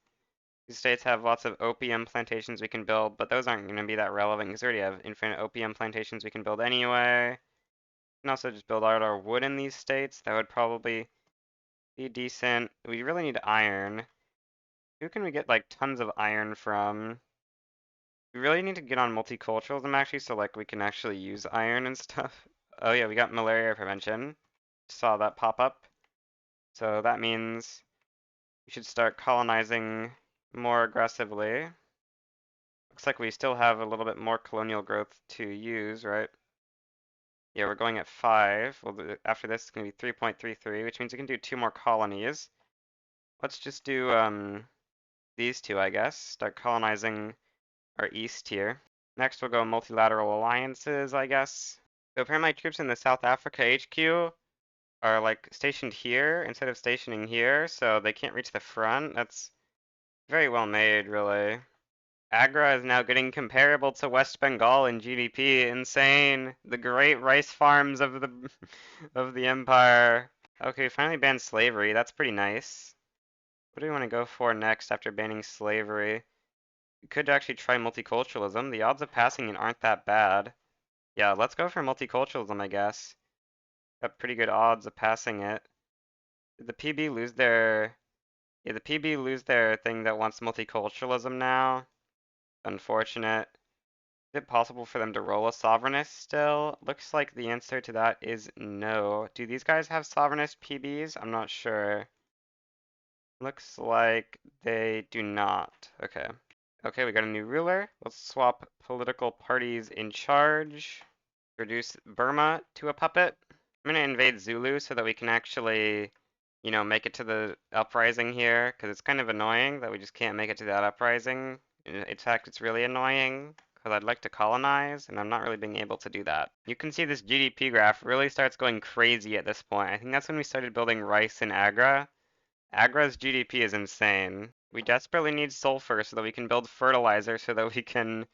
Speaker 1: These states have lots of opium plantations we can build, but those aren't going to be that relevant because we already have infinite opium plantations we can build anyway. We can also just build out our wood in these states. That would probably be decent. We really need iron. Who can we get like tons of iron from? We really need to get on multiculturalism actually, so like we can actually use iron and stuff. Oh yeah, we got malaria prevention. Saw that pop up. So that means we should start colonizing more aggressively. Looks like we still have a little bit more colonial growth to use, right? Yeah, we're going at 5. Well, after this, it's going to be 3.33, which means we can do 2 more colonies. Let's just do these two, I guess. Start colonizing our east here. Next, we'll go multilateral alliances, I guess. So apparently troops in the South Africa HQ are like stationed here instead of stationing here, so they can't reach the front. That's very well made, really. Agra is now getting comparable to West Bengal in GDP. Insane. The great rice farms of the of the empire. Okay, we finally banned slavery. That's pretty nice. What do we want to go for next after banning slavery? We could actually try multiculturalism. The odds of passing it aren't that bad. Yeah, let's go for multiculturalism, I guess. Got pretty good odds of passing it. Did the PB lose their... Yeah, the PB lose their thing that wants multiculturalism now. Unfortunate. Is it possible for them to roll a sovereignist still? Looks like the answer to that is no. Do these guys have sovereignist PBs? I'm not sure. Looks like they do not. Okay. Okay, we got a new ruler. Let's swap political parties in charge. Reduce Burma to a puppet. I'm gonna invade Zulu so that we can actually, make it to the uprising here, because it's kind of annoying that we just can't make it to that uprising. In fact, it's really annoying, because I'd like to colonize, and I'm not really being able to do that. You can see this GDP graph really starts going crazy at this point. I think that's when we started building rice in Agra. Agra's GDP is insane. We desperately need sulfur so that we can build fertilizer so that we can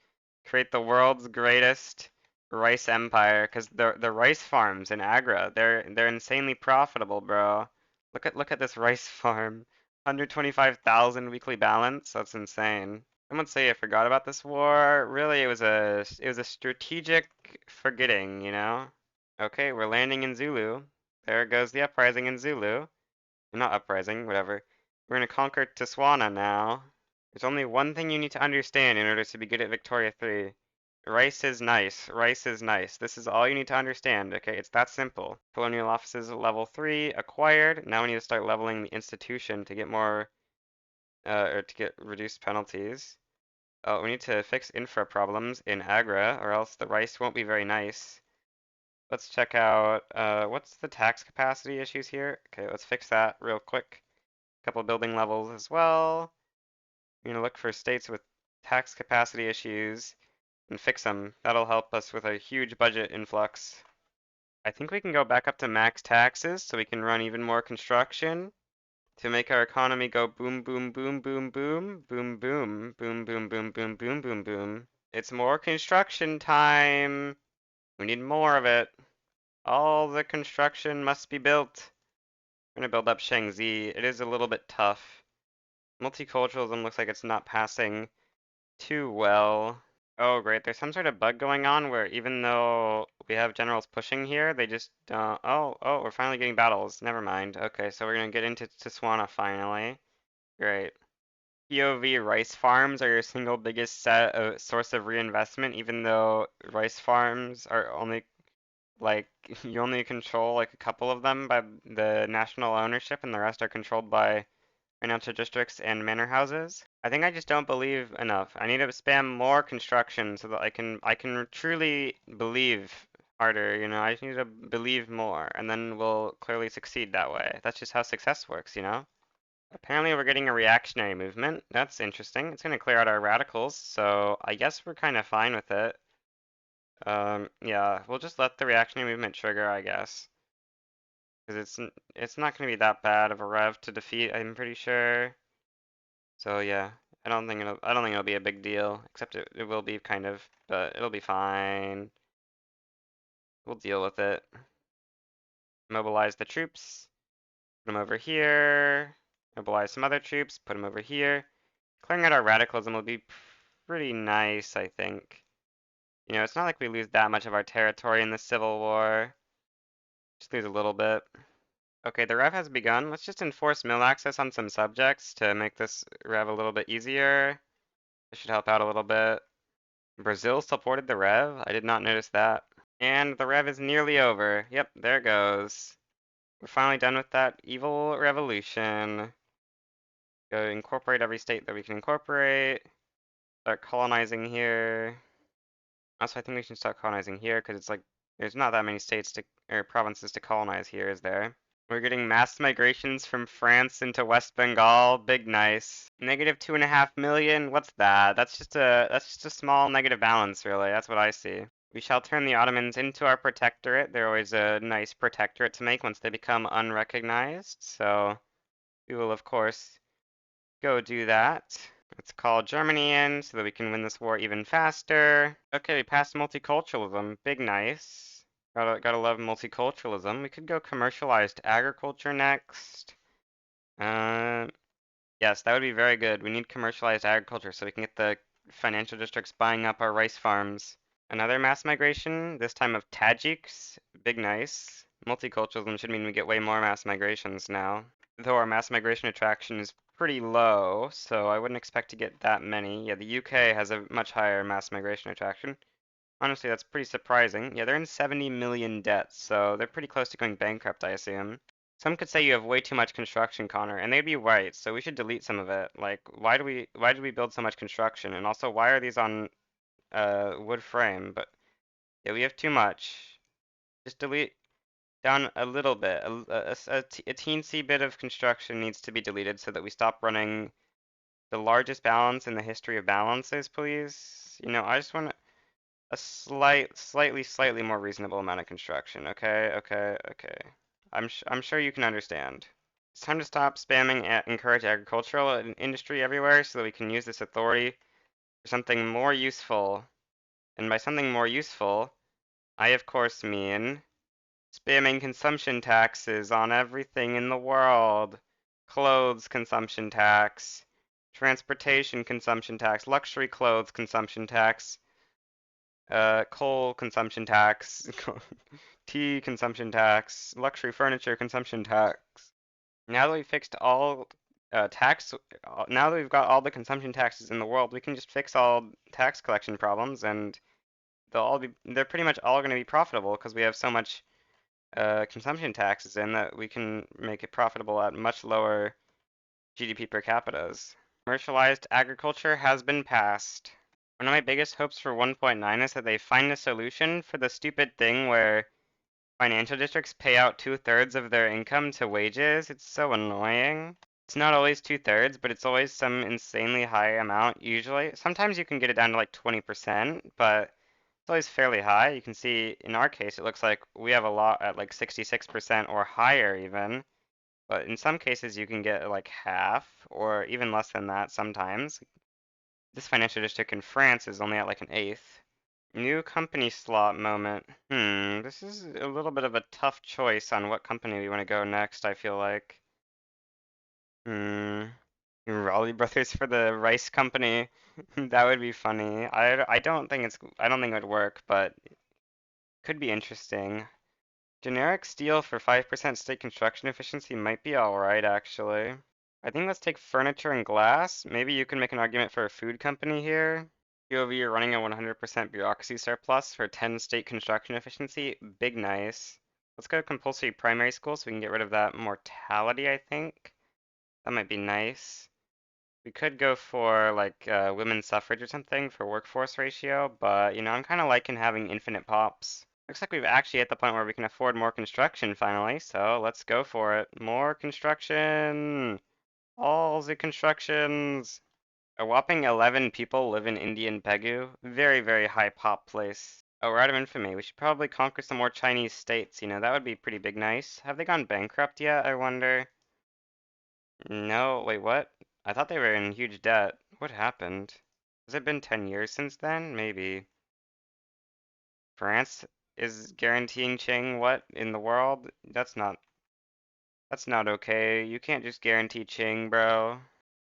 Speaker 1: create the world's greatest rice empire. Because the rice farms in Agra, they're insanely profitable, bro. Look at this rice farm. 125,000 weekly balance. That's insane. Someone say I forgot about this war. Really, it was a strategic forgetting, you know? Okay, we're landing in Zulu. There goes the uprising in Zulu. Not uprising, whatever. We're gonna conquer Tiswana now. There's only one thing you need to understand in order to be good at Victoria 3. Rice is nice. Rice is nice. This is all you need to understand, okay? It's that simple. Colonial offices level 3 acquired. Now we need to start leveling the institution to get more, or to get reduced penalties. Oh, we need to fix infra problems in Agra, or else the rice won't be very nice. Let's check out, what's the tax capacity issues here? Okay, let's fix that real quick. Couple building levels as well. We're gonna look for states with tax capacity issues and fix them. That'll help us with a huge budget influx. I think we can go back up to max taxes so we can run even more construction to make our economy go boom, boom, boom, boom, boom, boom, boom, boom, boom, boom, boom, boom, boom, boom. It's more construction time. We need more of it. All the construction must be built. I'm gonna build up Shangzi. It is a little bit tough. Multiculturalism looks like it's not passing too well. Oh, great. There's some sort of bug going on where even though we have generals pushing here, they just don't. Oh, we're finally getting battles. Never mind. Okay, so we're gonna get into Tswana finally. Great. POV rice farms are your single biggest source of reinvestment, even though rice farms are only like you only control like a couple of them by the national ownership, and the rest are controlled by financial districts and manor houses. I think I just don't believe enough. I need to spam more construction so that I can truly believe harder, I just need to believe more and then we'll clearly succeed that way. That's just how success works, you know? Apparently we're getting a reactionary movement. That's interesting. It's going to clear out our radicals, so I guess we're kind of fine with it. Yeah, we'll just let the reactionary movement trigger, I guess. Because it's not going to be that bad of a rev to defeat, I'm pretty sure. So yeah, I don't think it'll be a big deal, except it will be kind of, but it'll be fine. We'll deal with it. Mobilize the troops, put them over here. Mobilize some other troops, put them over here. Clearing out our radicalism will be pretty nice, I think. It's not like we lose that much of our territory in the Civil War. Just lose a little bit. Okay, the rev has begun. Let's just enforce mill access on some subjects to make this rev a little bit easier. This should help out a little bit. Brazil supported the rev? I did not notice that. And the rev is nearly over. Yep, there it goes. We're finally done with that evil revolution. Go incorporate every state that we can incorporate. Start colonizing here. Also, I think we should start colonizing here because it's like there's not that many states to or provinces to colonize here, is there? We're getting mass migrations from France into West Bengal. Big nice. Negative 2.5 million. What's that? That's just a small negative balance, really. That's what I see. We shall turn the Ottomans into our protectorate. They're always a nice protectorate to make once they become unrecognized. So we will, of course, go do that. Let's call Germany in so that we can win this war even faster. Okay, we passed multiculturalism. Big nice. Gotta love multiculturalism. We could go commercialized agriculture next. Yes, that would be very good. We need commercialized agriculture so we can get the financial districts buying up our rice farms. Another mass migration, this time of Tajiks. Big nice. Multiculturalism should mean we get way more mass migrations now. Though our mass migration attraction is pretty low, so I wouldn't expect to get that many. Yeah, the UK has a much higher mass migration attraction. Honestly, that's pretty surprising. Yeah, they're in 70 million debt, so they're pretty close to going bankrupt, I assume. Some could say you have way too much construction, Connor, and they'd be right, so we should delete some of it. Like, why do we build so much construction? And also, why are these on wood frame? But yeah, we have too much. Just delete down a little bit. A teensy bit of construction needs to be deleted so that we stop running the largest balance in the history of balances, please. I just want a slightly more reasonable amount of construction. Okay, okay, okay. I'm sure you can understand. It's time to stop spamming encourage agricultural industry everywhere so that we can use this authority for something more useful. And by something more useful, I of course mean spamming consumption taxes on everything in the world. Clothes consumption tax, transportation consumption tax, luxury clothes consumption tax, coal consumption tax, tea consumption tax, luxury furniture consumption tax. Now that we fixed all now that we've got all the consumption taxes in the world, we can just fix all tax collection problems, and they're pretty much all going to be profitable because we have so much consumption taxes in that we can make it profitable at much lower GDP per capitas. Commercialized agriculture has been passed. One of my biggest hopes for 1.9 is that they find a solution for the stupid thing where financial districts pay out 2/3 of their income to wages. It's so annoying. It's not always 2/3, but it's always some insanely high amount usually. Sometimes you can get it down to like 20%, but it's always fairly high. You can see in our case, it looks like we have a lot at like 66% or higher even. But in some cases, you can get like half or even less than that sometimes. This financial district in France is only at like an eighth. New company slot moment. This is a little bit of a tough choice on what company we want to go next, I feel like. Hmm. Raleigh Brothers for the rice company. That would be funny. I don't think it would work, but could be interesting. Generic steel for 5% state construction efficiency might be alright, actually. I think let's take furniture and glass. Maybe you can make an argument for a food company here. POV, you're running a 100% bureaucracy surplus for 10 state construction efficiency. Big nice. Let's go compulsory primary school so we can get rid of that mortality, I think. That might be nice. We could go for like women's suffrage or something for workforce ratio, but I'm kind of liking having infinite pops. Looks like we've actually hit the point where we can afford more construction finally, so let's go for it. More construction! All the constructions! A whopping 11 people live in Indian Pegu. Very, very high pop place. Oh, we're out of infamy. We should probably conquer some more Chinese states, that would be pretty big nice. Have they gone bankrupt yet, I wonder? No, wait, what? I thought they were in huge debt. What happened? Has it been 10 years since then? Maybe. France is guaranteeing Ching what in the world? That's not okay. You can't just guarantee Ching, bro.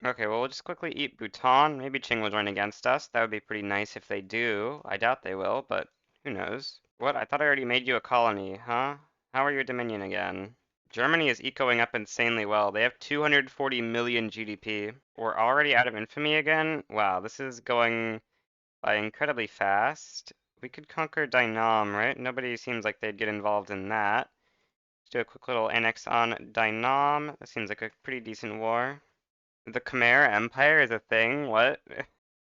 Speaker 1: Okay, well, we'll just quickly eat Bhutan. Maybe Ching will join against us. That would be pretty nice if they do. I doubt they will, but who knows? What? I thought I already made you a colony, huh? How are you a dominion again? Germany is ecoing up insanely well. They have 240 million GDP. We're already out of infamy again? Wow, this is going by incredibly fast. We could conquer Dynam, right? Nobody seems like they'd get involved in that. Let's do a quick little annex on Dynam. That seems like a pretty decent war. The Khmer Empire is a thing? What?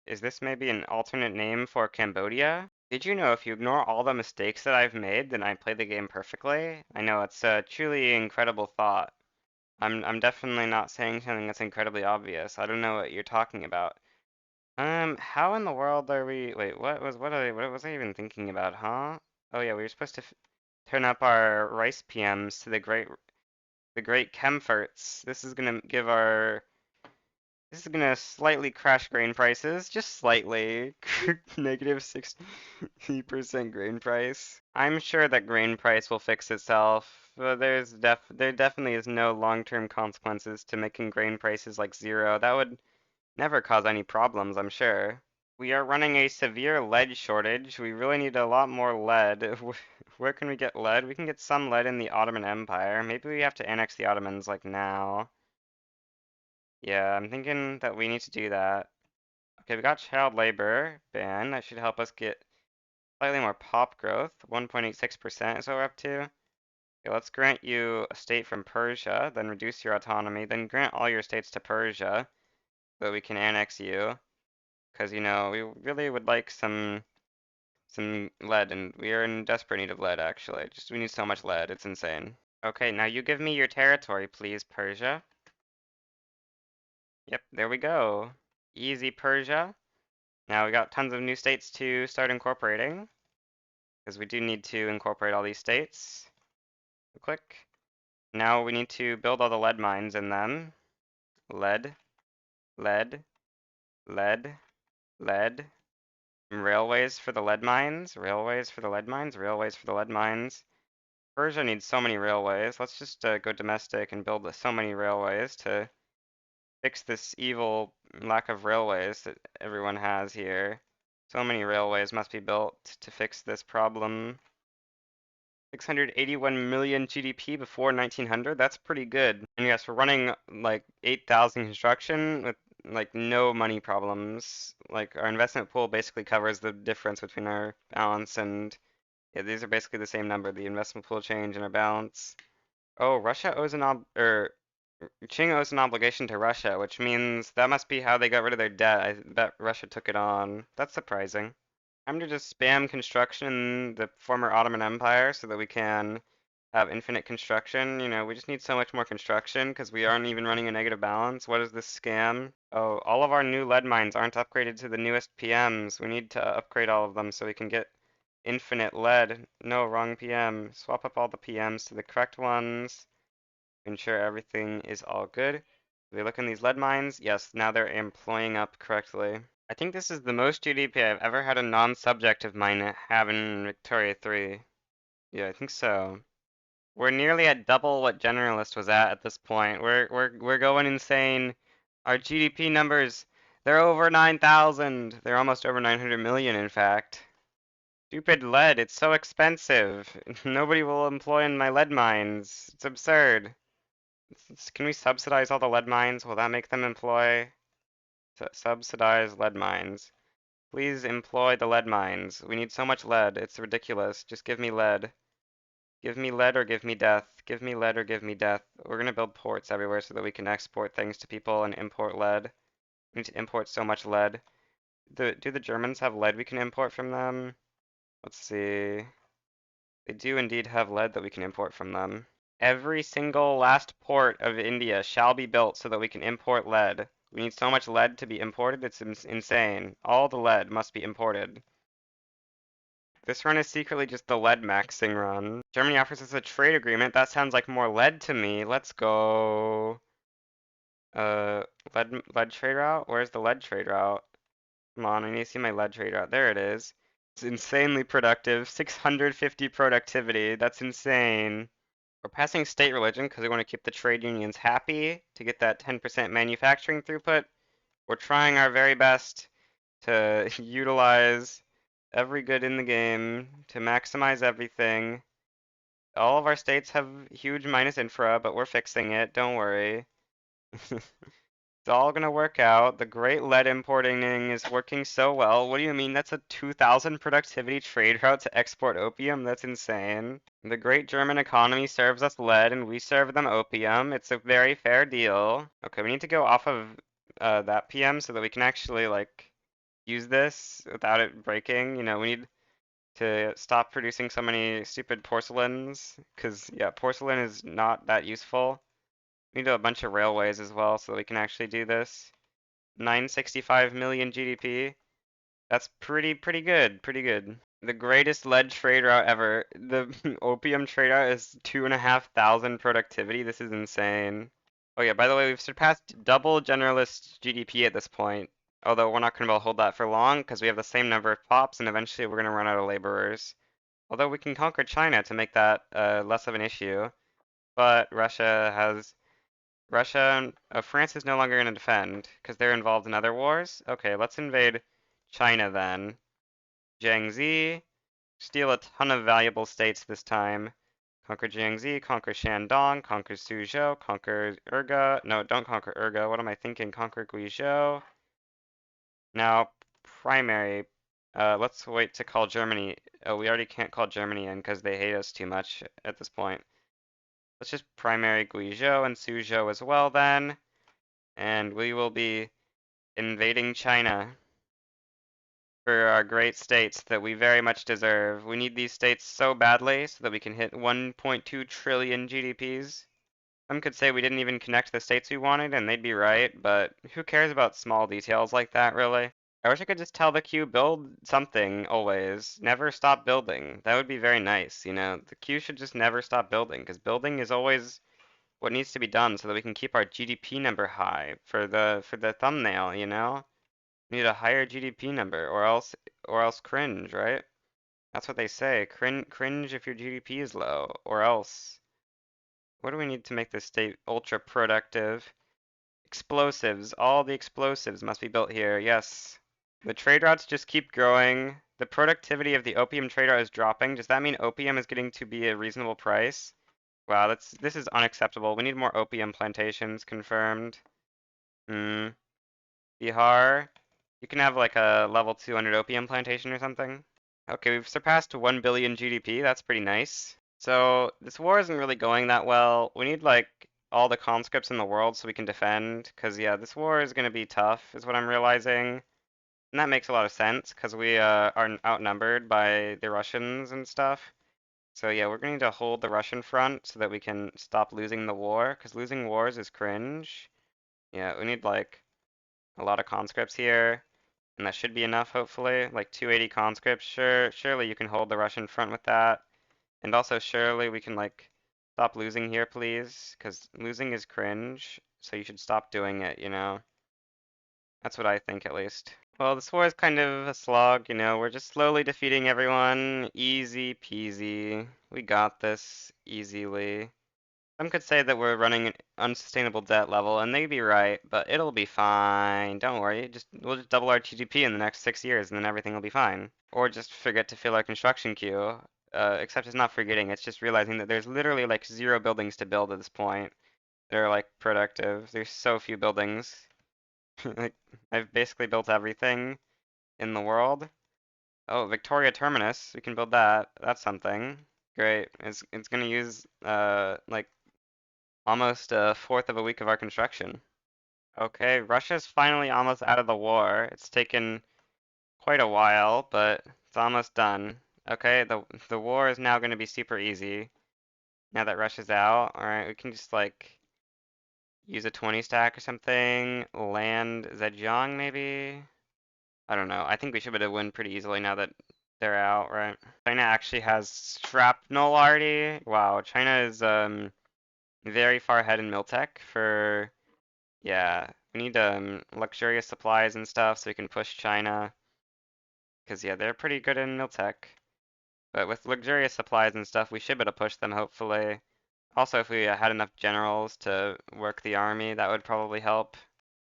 Speaker 1: Is this maybe an alternate name for Cambodia? Did you know if you ignore all the mistakes that I've made, then I play the game perfectly? I know it's a truly incredible thought. I'm definitely not saying something that's incredibly obvious. I don't know what you're talking about. How in the world are we? Wait, what was I even thinking about, huh? Oh yeah, we were supposed to turn up our rice PMs to the great Chemferts. This is gonna slightly crash grain prices, just slightly. Negative 60% grain price. I'm sure that grain price will fix itself. There definitely is no long-term consequences to making grain prices like zero. That would never cause any problems, I'm sure. We are running a severe lead shortage. We really need a lot more lead. Where can we get lead? We can get some lead in the Ottoman Empire. Maybe we have to annex the Ottomans like now. Yeah, I'm thinking that we need to do that. Okay, we got child labor ban. That should help us get slightly more pop growth. 1.86% is what we're up to. Okay, let's grant you a state from Persia, then reduce your autonomy, then grant all your states to Persia so we can annex you. Because, we really would like some lead, and we are in desperate need of lead, actually. Just we need so much lead, it's insane. Okay, now you give me your territory, please, Persia. Yep, there we go. Easy, Persia. Now we got tons of new states to start incorporating, because we do need to incorporate all these states. Click. Now we need to build all the lead mines in them. Lead, lead, lead, lead. Railways for the lead mines, railways for the lead mines, railways for the lead mines. Persia needs so many railways. Let's just go domestic and build so many railways to fix this evil lack of railways that everyone has here. So many railways must be built to fix this problem. 681 million GDP before 1900, that's pretty good. And yes, we're running like 8,000 construction with like no money problems. Like our investment pool basically covers the difference between our balance and yeah, these are basically the same number, the investment pool change and our balance. Oh, Russia owes Qing owes an obligation to Russia, which means that must be how they got rid of their debt. I bet Russia took it on. That's surprising. I'm to just spam construction in the former Ottoman Empire so that we can have infinite construction. We just need so much more construction because we aren't even running a negative balance. What is this scam? Oh, all of our new lead mines aren't upgraded to the newest PMs. We need to upgrade all of them so we can get infinite lead. No, wrong PM. Swap up all the PMs to the correct ones. Ensure everything is all good. We look in these lead mines. Yes, now they're employing up correctly. I think this is the most GDP I've ever had a non-subject of mine have in Victoria 3. Yeah, I think so. We're nearly at double what Generalist was at this point. We're going insane. Our GDP numbers, they're over 9,000. They're almost over 900 million, in fact. Stupid lead, it's so expensive. Nobody will employ in my lead mines. It's absurd. Can we subsidize all the lead mines? Will that make them employ? Subsidize lead mines. Please employ the lead mines. We need so much lead. It's ridiculous. Just give me lead. Give me lead or give me death. Give me lead or give me death. We're gonna build ports everywhere so that we can export things to people and import lead. We need to import so much lead. Do the Germans have lead we can import from them? Let's see. They do indeed have lead that we can import from them. Every single last port of India shall be built so that we can import lead. We need so much lead to be imported, it's insane. All the lead must be imported. This run is secretly just the lead maxing run. Germany offers us a trade agreement. That sounds like more lead to me. Let's go. Uh, lead trade route? Where's the lead trade route? Come on, I need to see my lead trade route. There it is. It's insanely productive. 650 productivity. That's insane. We're passing state religion because we want to keep the trade unions happy to get that 10% manufacturing throughput. We're trying our very best to utilize every good in the game to maximize everything. All of our states have huge minus infra, but we're fixing it. Don't worry. It's all gonna work out. The great lead importing is working so well. What do you mean that's a 2,000 productivity trade route to export opium? That's insane. The great German economy serves us lead and we serve them opium. It's a very fair deal. Okay, we need to go off of that PM so that we can actually like use this without it breaking. We need to stop producing so many stupid porcelains because yeah, porcelain is not that useful. We need a bunch of railways as well so that we can actually do this. 965 million GDP. That's pretty good, pretty good. The greatest lead trade route ever. The opium trade route is 2,500 productivity. This is insane. Oh yeah, by the way, we've surpassed double generalist GDP at this point. Although we're not going to be able to hold that for long because we have the same number of pops and eventually we're going to run out of laborers. Although we can conquer China to make that less of an issue. But France is no longer going to defend because they're involved in other wars. Okay, let's invade China then. Jiangxi, steal a ton of valuable states this time. Conquer Jiangxi, conquer Shandong, conquer Suzhou, conquer Urga. No, don't conquer Urga. What am I thinking? Conquer Guizhou. Now, primary. Let's wait to call Germany. Oh, we already can't call Germany in because they hate us too much at this point. Let's just primary Guizhou and Suzhou as well then. And we will be invading China for our great states that we very much deserve. We need these states so badly so that we can hit 1.2 trillion GDPs. Some could say we didn't even connect the states we wanted, and they'd be right, but who cares about small details like that, really? I wish I could just tell the queue, build something always. Never stop building. That would be very nice, you know? The queue should just never stop building, because building is always what needs to be done so that we can keep our GDP number high for the thumbnail, you know? We need a higher GDP number, or else cringe, right? That's what they say. Cringe if your GDP is low, or else. What do we need to make this state ultra productive? Explosives. All the explosives must be built here. Yes. The trade routes just keep growing. The productivity of the opium trade route is dropping. Does that mean opium is getting to be a reasonable price? Wow, this is unacceptable. We need more opium plantations confirmed. Hmm. Bihar. You can have like a level 200 opium plantation or something. Okay, we've surpassed 1 billion GDP. That's pretty nice. So this war isn't really going that well. We need like all the conscripts in the world so we can defend. Cause yeah, this war is gonna be tough, is what I'm realizing. And that makes a lot of sense, cause we are outnumbered by the Russians and stuff. So yeah, we're gonna need to hold the Russian front so that we can stop losing the war. Cause losing wars is cringe. Yeah, we need like a lot of conscripts here. And that should be enough, hopefully. Like 280 conscripts. Surely you can hold the Russian front with that. And also, surely we can, like, stop losing here, please. Because losing is cringe. So you should stop doing it, you know? That's what I think, at least. Well, this war is kind of a slog, you know? We're just slowly defeating everyone. Easy peasy. We got this easily. Some could say that we're running an unsustainable debt level, and they'd be right, but it'll be fine. Don't worry. We'll just double our GDP in the next 6 years, and then everything will be fine. Or just forget to fill our construction queue. Except it's not forgetting, it's just realizing that there's literally like 0 buildings to build at this point that are like productive. There's so few buildings. Like, I've basically built everything in the world. Oh, Victoria Terminus. We can build that. That's something. Great. It's gonna use like almost a fourth of a week of our construction. Okay, Russia's finally almost out of the war. It's taken quite a while, but it's almost done. Okay, the war is now going to be super easy now that Russia's out. All right, we can just like use a 20 stack or something. Land Zhejiang maybe? I don't know. I think we should be able to win pretty easily now that they're out, right? China actually has shrapnel already. Wow, China is very far ahead in Miltech for. Yeah, we need luxurious supplies and stuff so we can push China. Because yeah, they're pretty good in Miltech. But with luxurious supplies and stuff, we should be able to push them hopefully. Also, if we had enough generals to work the army, that would probably help.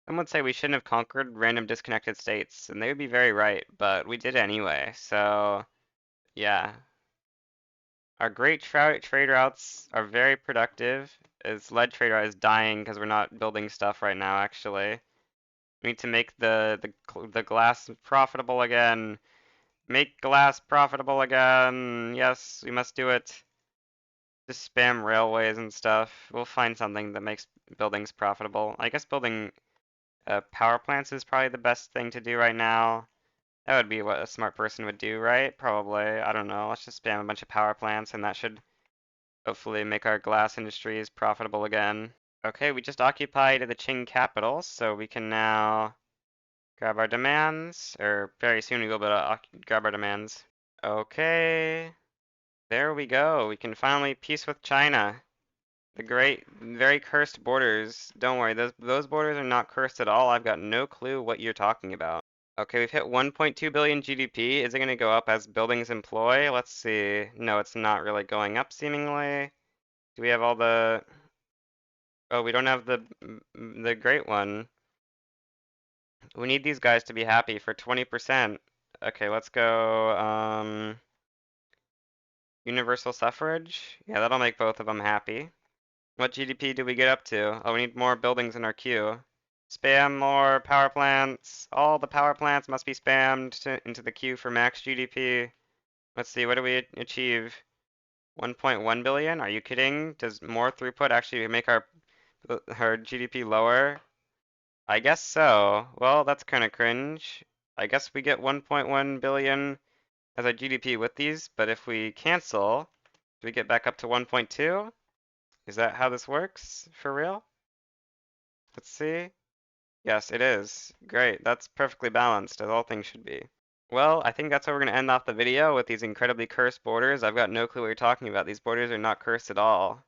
Speaker 1: Some would say we shouldn't have conquered random disconnected states, and they would be very right, but we did anyway. So yeah, our great trade routes are very productive. As lead trade route is dying because we're not building stuff right now, actually. We need to make the glass profitable again. Make glass profitable again. Yes, we must do it. Just spam railways and stuff. We'll find something that makes buildings profitable. I guess building power plants is probably the best thing to do right now. That would be what a smart person would do, right? Probably. I don't know. Let's just spam a bunch of power plants and that should hopefully make our glass industries profitable again. Okay, we just occupied the Qing capital, so we can now grab our demands, or very soon we will be able to grab our demands. Okay, there we go. We can finally peace with China. The great, very cursed borders. Don't worry, those borders are not cursed at all. I've got no clue what you're talking about. Okay, we've hit 1.2 billion GDP. Is it going to go up as buildings employ? Let's see. No, it's not really going up seemingly. Do we have all the... Oh, we don't have the great one. We need these guys to be happy for 20%. Okay, let's go. Universal suffrage? Yeah, that'll make both of them happy. What GDP do we get up to? Oh, we need more buildings in our queue. Spam more power plants. All the power plants must be spammed into the queue for max GDP. Let's see, what do we achieve? 1.1 billion? Are you kidding? Does more throughput actually make our GDP lower? I guess so. Well, that's kind of cringe. I guess we get 1.1 billion as our GDP with these, but if we cancel, do we get back up to 1.2? Is that how this works? For real? Let's see. Yes, it is. Great. That's perfectly balanced, as all things should be. Well, I think that's where we're going to end off the video with these incredibly cursed borders. I've got no clue what you're talking about. These borders are not cursed at all.